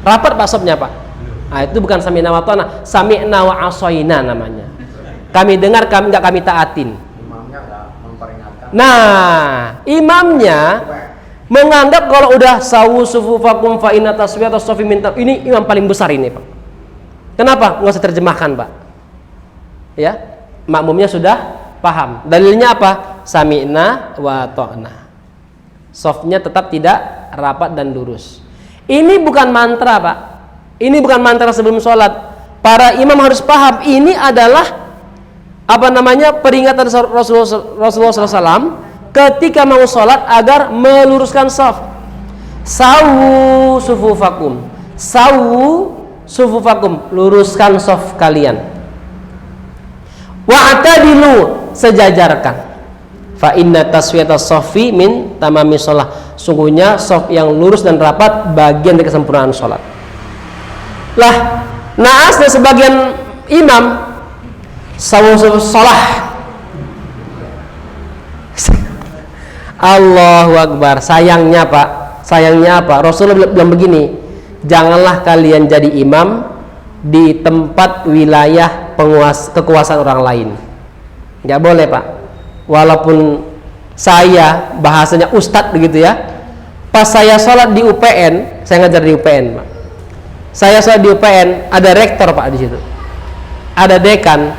Rapat, Pak, sopnya, Pak? Nah, itu bukan sami'na wa ta'na, sami'na wa asoina namanya. Kami dengar, nggak kami taatin. Imamnya nggak memperingatkan. Nah, imamnya menganggap kalau udah sawu sufufakum fa inna taswiyatas shaffi min tamamis, ini imam paling besar ini, Pak. Kenapa? Nggak usah terjemahkan, Pak. Ya, makmumnya sudah paham. Dalilnya apa? Sami'na wa ta'na. Softnya tetap tidak rapat dan lurus. Ini bukan mantra, Pak. Ini bukan mantra sebelum sholat. Para imam harus paham. Ini adalah peringatan Rasulullah SAW ketika mau sholat agar meluruskan soft. Sawu sufufakum. Sawu sufufakum. Luruskan soft kalian. Wa'tadilu, sejajarkan. Fa inna taswiyatas shaffi min tamamis shalah. Sungguhnya shaf yang lurus dan rapat bagian dari kesempurnaan sholat. Lah, naasnya sebagian imam sawu shalah. Allahu Akbar. Sayangnya, Pak, Rasulullah bilang begini, janganlah kalian jadi imam di tempat wilayah kekuasaan orang lain. Nggak boleh, Pak. Walaupun saya bahasanya ustadz begitu ya, pas saya sholat di UPN, saya ngajar di UPN, Pak. Saya sholat di UPN, ada rektor, Pak, di situ, ada dekan,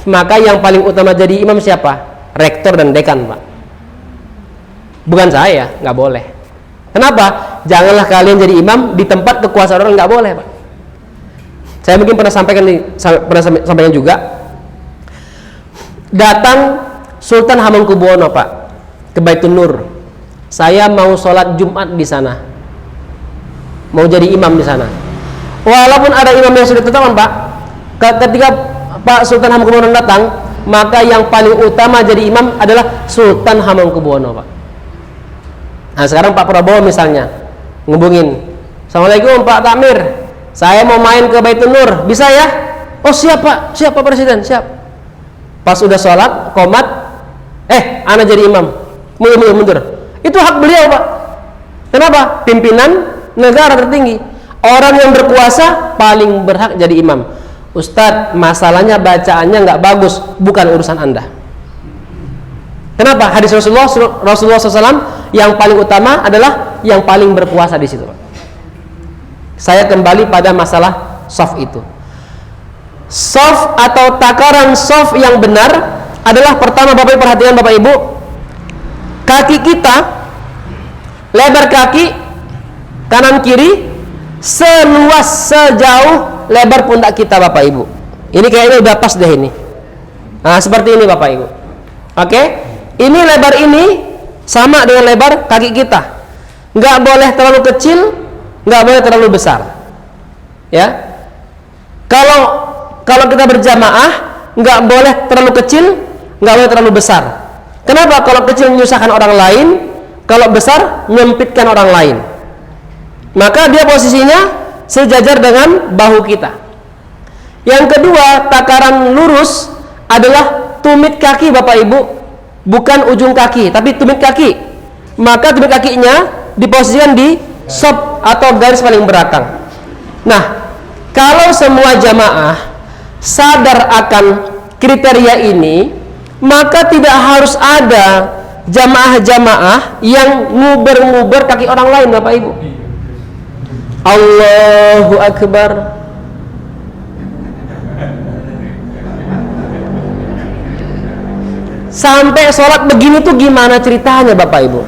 maka yang paling utama jadi imam siapa? Rektor dan dekan, Pak. Bukan saya, nggak boleh. Kenapa? Janganlah kalian jadi imam di tempat kekuasaan orang, nggak boleh, Pak. Saya mungkin pernah sampaikan juga. Datang Sultan Hamengkubuwono, Pak, ke Baitun Nur. Saya mau sholat Jumat di sana, mau jadi imam di sana. Walaupun ada imam yang sudah tetap, Pak, ketika Pak Sultan Hamengkubuwono datang, maka yang paling utama jadi imam adalah Sultan Hamengkubuwono, Pak. Nah, sekarang Pak Prabowo misalnya ngubungin, Assalamualaikum Pak Takmir, saya mau main ke Baitun Nur, bisa ya? Oh siap, Pak, siap Pak Presiden, siap. Pas udah sholat, qomat, ana jadi imam, mundur. Itu hak beliau, Pak. Kenapa? Pimpinan negara tertinggi. Orang yang berkuasa paling berhak jadi imam. Ustadz, masalahnya bacaannya nggak bagus, bukan urusan Anda. Kenapa? Hadis Rasulullah SAW yang paling utama adalah yang paling berpuasa di situ. Saya kembali pada masalah shaf itu. Shaf atau takaran shaf yang benar adalah pertama, Bapak Ibu perhatikan, Bapak Ibu, kaki kita, lebar kaki kanan kiri seluas sejauh lebar pundak kita, Bapak Ibu. Ini kayaknya udah pas deh ini. Nah, seperti ini Bapak Ibu. Oke? Ini lebar ini sama dengan lebar kaki kita. Nggak boleh terlalu kecil, nggak boleh terlalu besar. Ya. Kalau kita berjamaah, nggak boleh terlalu kecil, nggak boleh terlalu besar. Kenapa? Kalau kecil menyusahkan orang lain, kalau besar menyempitkan orang lain. Maka dia posisinya sejajar dengan bahu kita. Yang kedua, takaran lurus adalah tumit kaki, Bapak Ibu, bukan ujung kaki, tapi tumit kaki. Maka tumit kakinya diposisikan di shaf atau garis paling belakang. Nah, kalau semua jamaah sadar akan kriteria ini, maka tidak harus ada jamaah-jamaah yang nguber-nguber kaki orang lain, Bapak Ibu. Allahu Akbar. Sampai sholat begini tuh gimana ceritanya, Bapak Ibu?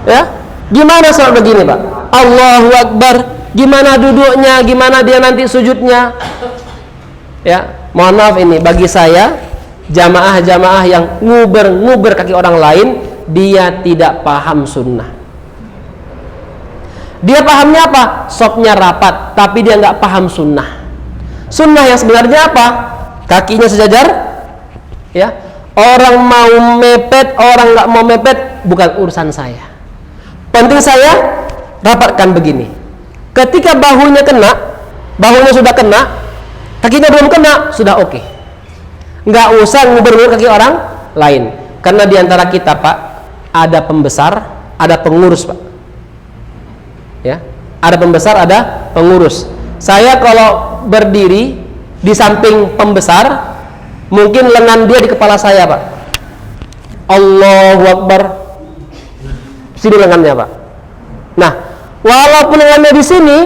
Ya, gimana sholat begini, Pak? Allahu Akbar. Gimana duduknya? Gimana dia nanti sujudnya? Ya, mohon maaf ini bagi saya, jamaah-jamaah yang nguber-nguber kaki orang lain, dia tidak paham sunnah. Dia pahamnya apa? Shafnya rapat, tapi dia nggak paham sunnah. Sunnah yang sebenarnya apa? Kakinya sejajar. Ya, orang mau mepet, orang nggak mau mepet, bukan urusan saya. Penting saya rapatkan begini. Ketika bahunya kena, bahunya sudah kena, kakinya belum kena, sudah oke. Nggak usah nguber-nguber kaki orang lain. Karena diantara kita, Pak, ada pembesar, ada pengurus, Pak. Ya, ada pembesar, ada pengurus. Saya kalau berdiri di samping pembesar, mungkin lengan dia di kepala saya, Pak. Allahu Akbar. Sini lengannya, Pak. Nah, walaupun lengannya di sini,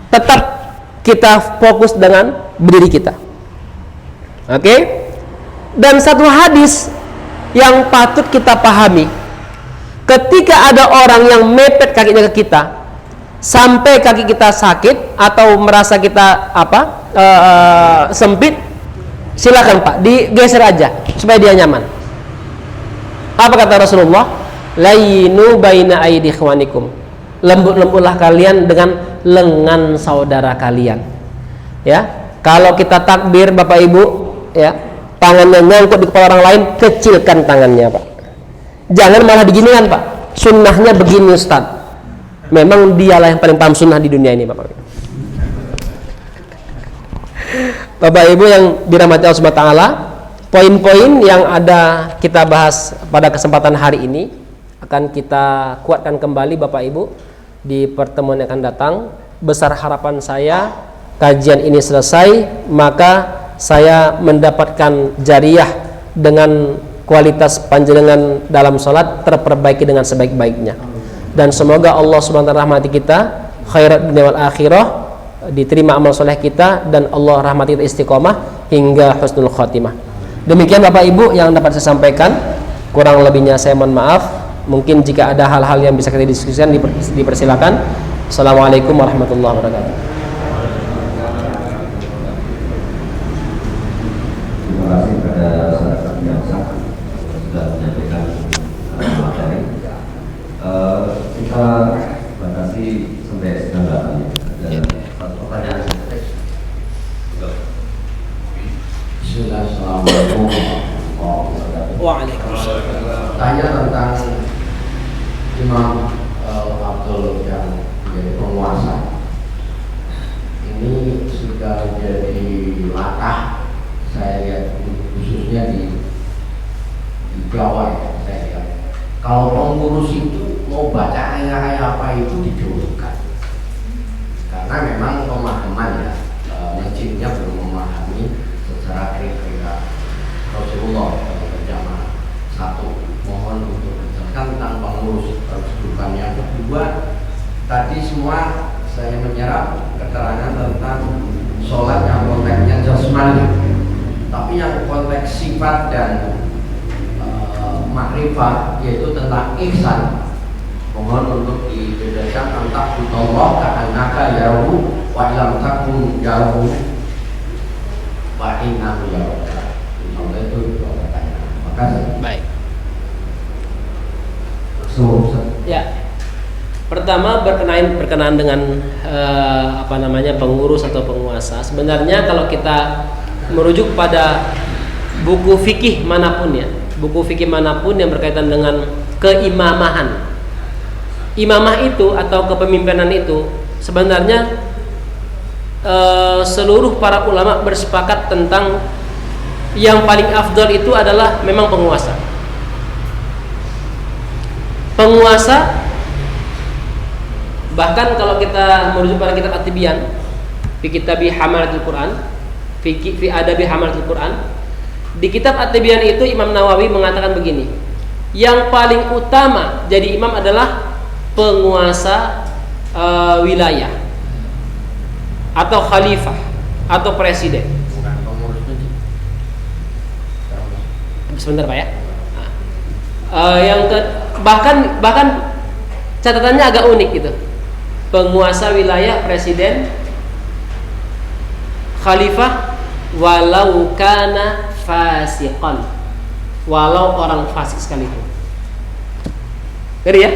tetap kita fokus dengan berdiri kita. Oke? Dan satu hadis yang patut kita pahami, ketika ada orang yang mepet kakinya ke kita sampai kaki kita sakit atau merasa kita sempit, silakan Pak, digeser aja supaya dia nyaman. Apa kata Rasulullah? Lainu baina aidi ikhwanikum. Lembut-lembutlah kalian dengan lengan saudara kalian. Ya, kalau kita takbir, Bapak Ibu, ya, tangannya nyangkut di kepala orang lain, kecilkan tangannya, Pak. Jangan malah diginikan, Pak. Sunnahnya begini, Ustaz. Memang dialah yang paling paham sunnah di dunia ini, Bapak Ibu. Bapak Ibu yang dirahmati Allah Subhanahu wa taala, poin-poin yang ada kita bahas pada kesempatan hari ini akan kita kuatkan kembali, Bapak Ibu, di pertemuan yang akan datang. Besar harapan saya kajian ini selesai, maka saya mendapatkan jariah dengan kualitas panjenengan dalam sholat terperbaiki dengan sebaik-baiknya. Dan semoga Allah Subhanahu wa taala rahmati kita, khairat dunia wal akhirah, diterima amal soleh kita, dan Allah rahmati kita istiqomah hingga husnul khotimah. Demikian Bapak Ibu yang dapat saya sampaikan. Kurang lebihnya saya mohon maaf. Mungkin jika ada hal-hal yang bisa kita diskusikan, dipersilakan. Assalamualaikum warahmatullahi wabarakatuh. Terima kasih kepada saudara yang sudah menyampaikan materi. Kita batasi sampai 9 kali. Dan satu pertanyaan. Assalamualaikum warahmatullahi wabarakatuh. Waalaikumsalam. Tanya tentang Imam Abdul yang menjadi penguasa. Ini sudah menjadi latah, saya lihat khususnya di Jawa ya, saya lihat. Kalau pengurus itu mau baca ayat-ayat apa semua saya menyerap keterangan tentang sholat yang konteksnya jasmani, tapi yang konteks sifat dan makrifat, yaitu tentang ihsan, mohon untuk dibedakan antara Allah ka'annaka yarahu wa ilam takun yarahu wa innahu yaraka. Insyaallah itu dua pertanyaan. Makasih. Baik. So, Ya. Pertama berkenaan dengan pengurus atau penguasa. Sebenarnya kalau kita merujuk pada buku fikih manapun ya, buku fikih manapun yang berkaitan dengan keimamahan, imamah itu atau kepemimpinan itu sebenarnya seluruh para ulama bersepakat tentang yang paling afdal itu adalah memang penguasa. Penguasa, bahkan kalau kita merujuk pada kitab At-Tibyan fi kitabi Hamalatul Quran, fi adabi Hamalatul Quran, di kitab At-Tibyan itu Imam Nawawi mengatakan begini, yang paling utama jadi imam adalah penguasa wilayah atau khalifah atau presiden. Bukan pengurus masjid. Sebentar Pak ya. Bahkan catatannya agak unik gitu. Penguasa wilayah, presiden, khalifah, walau kana fasiqan, walau orang fasik sekalipun. Ngeri ya?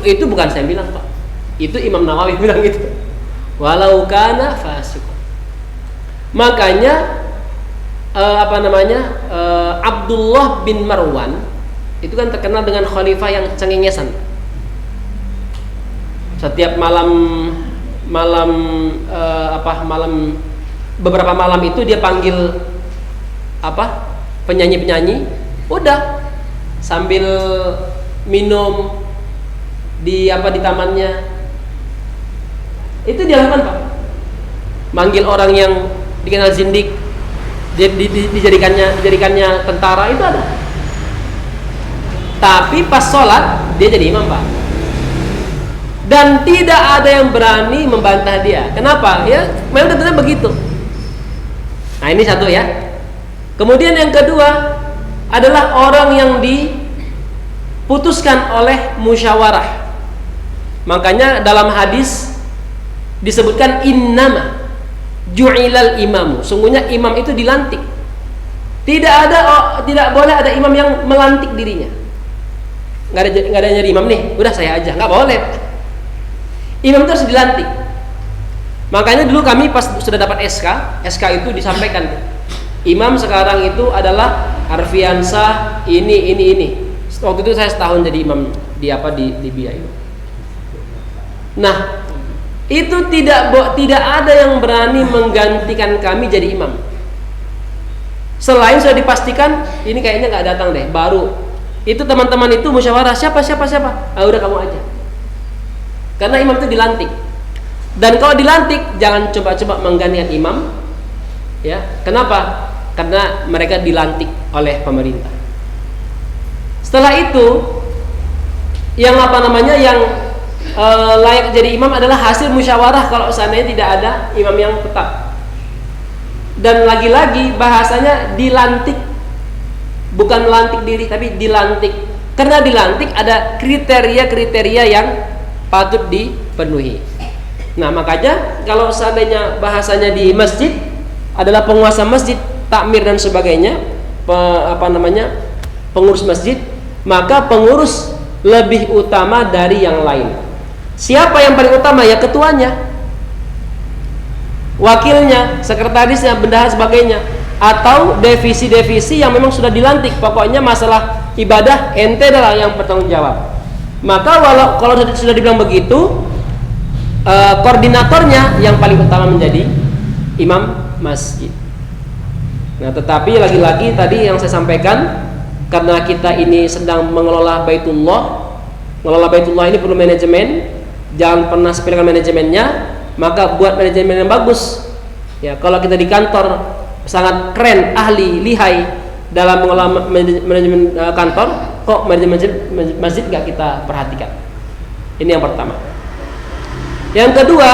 Itu bukan saya bilang Pak, itu Imam Nawawi bilang gitu, walau kana fasiqan. Makanya Abdullah bin Marwan itu kan terkenal dengan khalifah yang cengengesan. Setiap malam beberapa malam itu dia panggil penyanyi-penyanyi, udah sambil minum di tamannya. Itu dia lakukan Pak. Manggil orang yang dikenal zindik, dijadikannya tentara, itu ada. Tapi pas sholat dia jadi imam Pak. Dan tidak ada yang berani membantah dia. Kenapa? Ya, memang tentunya begitu. Nah, ini satu ya. Kemudian yang kedua adalah orang yang diputuskan oleh musyawarah. Makanya dalam hadis disebutkan innama ju'ilal imamu. Sungguhnya imam itu dilantik. Tidak boleh ada imam yang melantik dirinya. Nggak ada nyari imam nih, udah saya aja. Nggak boleh. Imam itu harus dilantik. Makanya dulu kami pas sudah dapat SK itu disampaikan, imam sekarang itu adalah Arfiansah ini. Waktu itu saya setahun jadi imam di BIA itu. Nah, itu tidak ada yang berani menggantikan kami jadi imam. Selain sudah dipastikan ini kayaknya nggak datang deh, baru itu teman-teman itu musyawarah siapa. Udah kamu aja. Karena imam itu dilantik. Dan kalau dilantik jangan coba-coba menggantikan imam. Ya, kenapa? Karena mereka dilantik oleh pemerintah. Setelah itu yang layak jadi imam adalah hasil musyawarah kalau seandainya tidak ada imam yang tetap. Dan lagi-lagi bahasanya dilantik, bukan melantik diri tapi dilantik. Karena dilantik ada kriteria-kriteria yang patut dipenuhi. Nah, makanya kalau seandainya bahasanya di masjid adalah penguasa masjid, takmir dan sebagainya, pengurus masjid, maka pengurus lebih utama dari yang lain. Siapa yang paling utama? Ya ketuanya, wakilnya, sekretarisnya, bendahara sebagainya, atau divisi-divisi yang memang sudah dilantik. Pokoknya masalah ibadah ente adalah yang bertanggung jawab. Maka kalau sudah dibilang begitu, koordinatornya yang paling utama menjadi imam masjid. Nah, tetapi lagi-lagi tadi yang saya sampaikan, karena kita ini sedang mengelola Baitullah, ini perlu manajemen, jangan pernah sepelekan manajemennya, maka buat manajemen yang bagus. Ya, kalau kita di kantor sangat keren, ahli, lihai dalam mengelola manajemen kantor, kok manajemen masjid nggak kita perhatikan? Ini yang pertama. Yang kedua,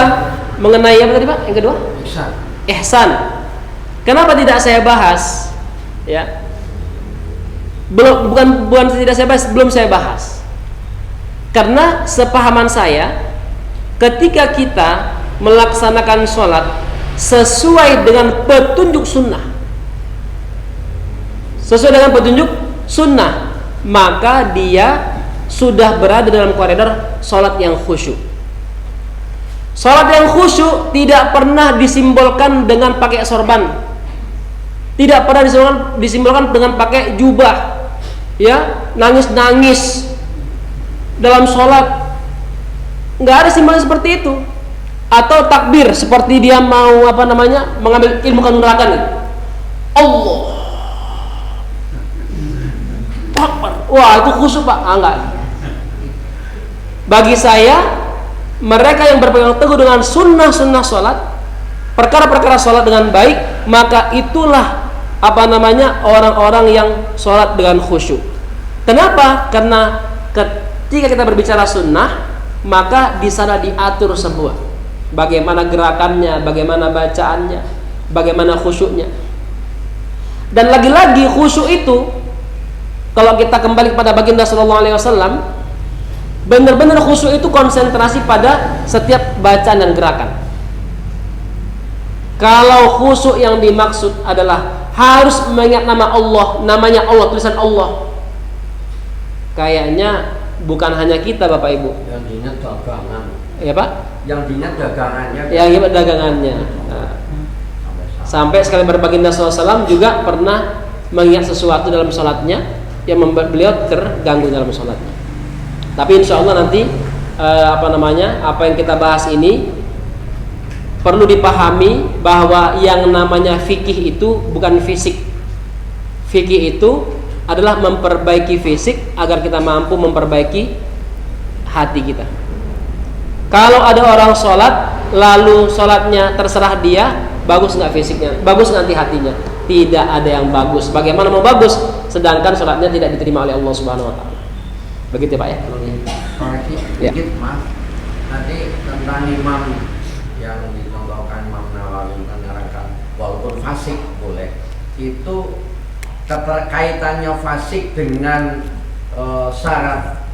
mengenai apa tadi Pak? Yang kedua? Ihsan. Ihsan. Kenapa tidak saya bahas? Ya. Bukan tidak saya bahas, belum saya bahas. Karena sepahaman saya, ketika kita melaksanakan sholat sesuai dengan petunjuk sunnah, maka dia sudah berada dalam koridor sholat yang khusyuk. Sholat yang khusyuk tidak pernah disimbolkan dengan pakai sorban, tidak pernah disimbolkan dengan pakai jubah, ya, nangis dalam sholat. Nggak ada simbol seperti itu. Atau takbir seperti dia mau mengambil ilmu kanuragan gitu. Allah Akbar. Wah, itu khusyuk Pak. Enggak. Bagi saya, mereka yang berpegang teguh dengan sunnah sholat, perkara-perkara sholat dengan baik, maka itulah orang-orang yang sholat dengan khusyuk. Kenapa? Karena ketika kita berbicara sunnah, maka di sana diatur semua, bagaimana gerakannya, bagaimana bacaannya, bagaimana khusyuknya. Dan lagi-lagi khusyuk itu, kalau kita kembali kepada baginda sallallahu alaihi wasallam, benar-benar khusyuk itu konsentrasi pada setiap bacaan dan gerakan. Kalau khusyuk yang dimaksud adalah harus mengingat namanya Allah, tulisan Allah, kayaknya bukan hanya kita Bapak Ibu. Yang diingat dagangan. Ya Pak? Yang diingat dagangannya. Yang diingat dagangannya. Nah, sampai sekali baginda SAW juga pernah mengingat sesuatu dalam sholatnya yang membuat beliau terganggu dalam sholatnya. Tapi insya Allah nanti apa yang kita bahas ini perlu dipahami bahwa yang namanya fikih itu bukan fisik. Fikih itu adalah memperbaiki fisik agar kita mampu memperbaiki hati kita. Kalau ada orang sholat lalu sholatnya terserah dia, bagus nggak fisiknya, bagus nanti hatinya, tidak ada yang bagus. Bagaimana mau bagus sedangkan sholatnya tidak diterima oleh Allah Subhanahu Wa Taala. Begitu Pak ya? Koreksi sedikit Mas. Nanti tentang imam yang dicontohkan Imam Nawawi menerangkan walaupun fasik boleh, itu keterkaitannya fasik dengan syarat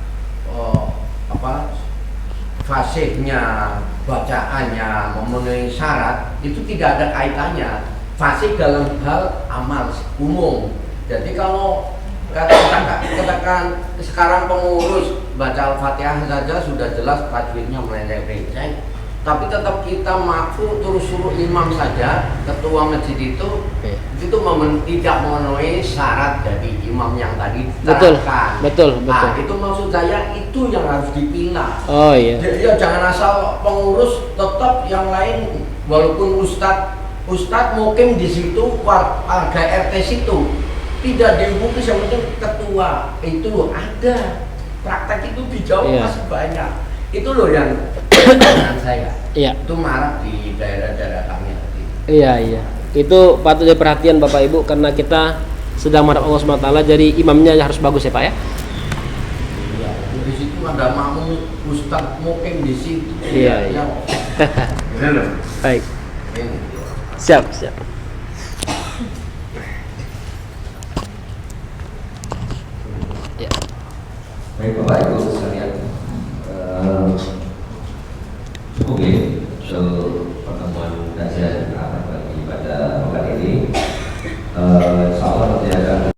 fasiknya, bacaannya memenuhi syarat, itu tidak ada kaitannya. Fasik dalam hal amal umum. Jadi kalau katakan sekarang pengurus baca Al-Fatihah saja sudah jelas tajwidnya melenceng-lenceng, tapi tetap kita makfu terus suruh imam saja, ketua masjid itu tidak memenuhi syarat dari imam yang tadi diterangkan. Betul. Nah, itu maksud saya, itu yang harus dipilah. Oh iya. Jadi ya jangan asal pengurus, tetap yang lain walaupun ustadz mungkin di situ warga RT situ tidak dihubungi, yang penting ketua itu ada. Praktek itu di Jawa masih banyak. Itu loh yang dengan saya. Iya. Itu marak di daerah-daerah kami. Iya. Itu patut diperhatian Bapak Ibu, karena kita sedang menghadap Allah SWT, jadi imamnya harus bagus ya Pak ya. Iya. Di situ ada makmum ustadz mungkin di situ. Iya. Ini loh. Baik. Ini. Siap. Ya. Baik Bapak Ibu sekalian, cukup ya untuk pertemuan kajian pada pekan ini.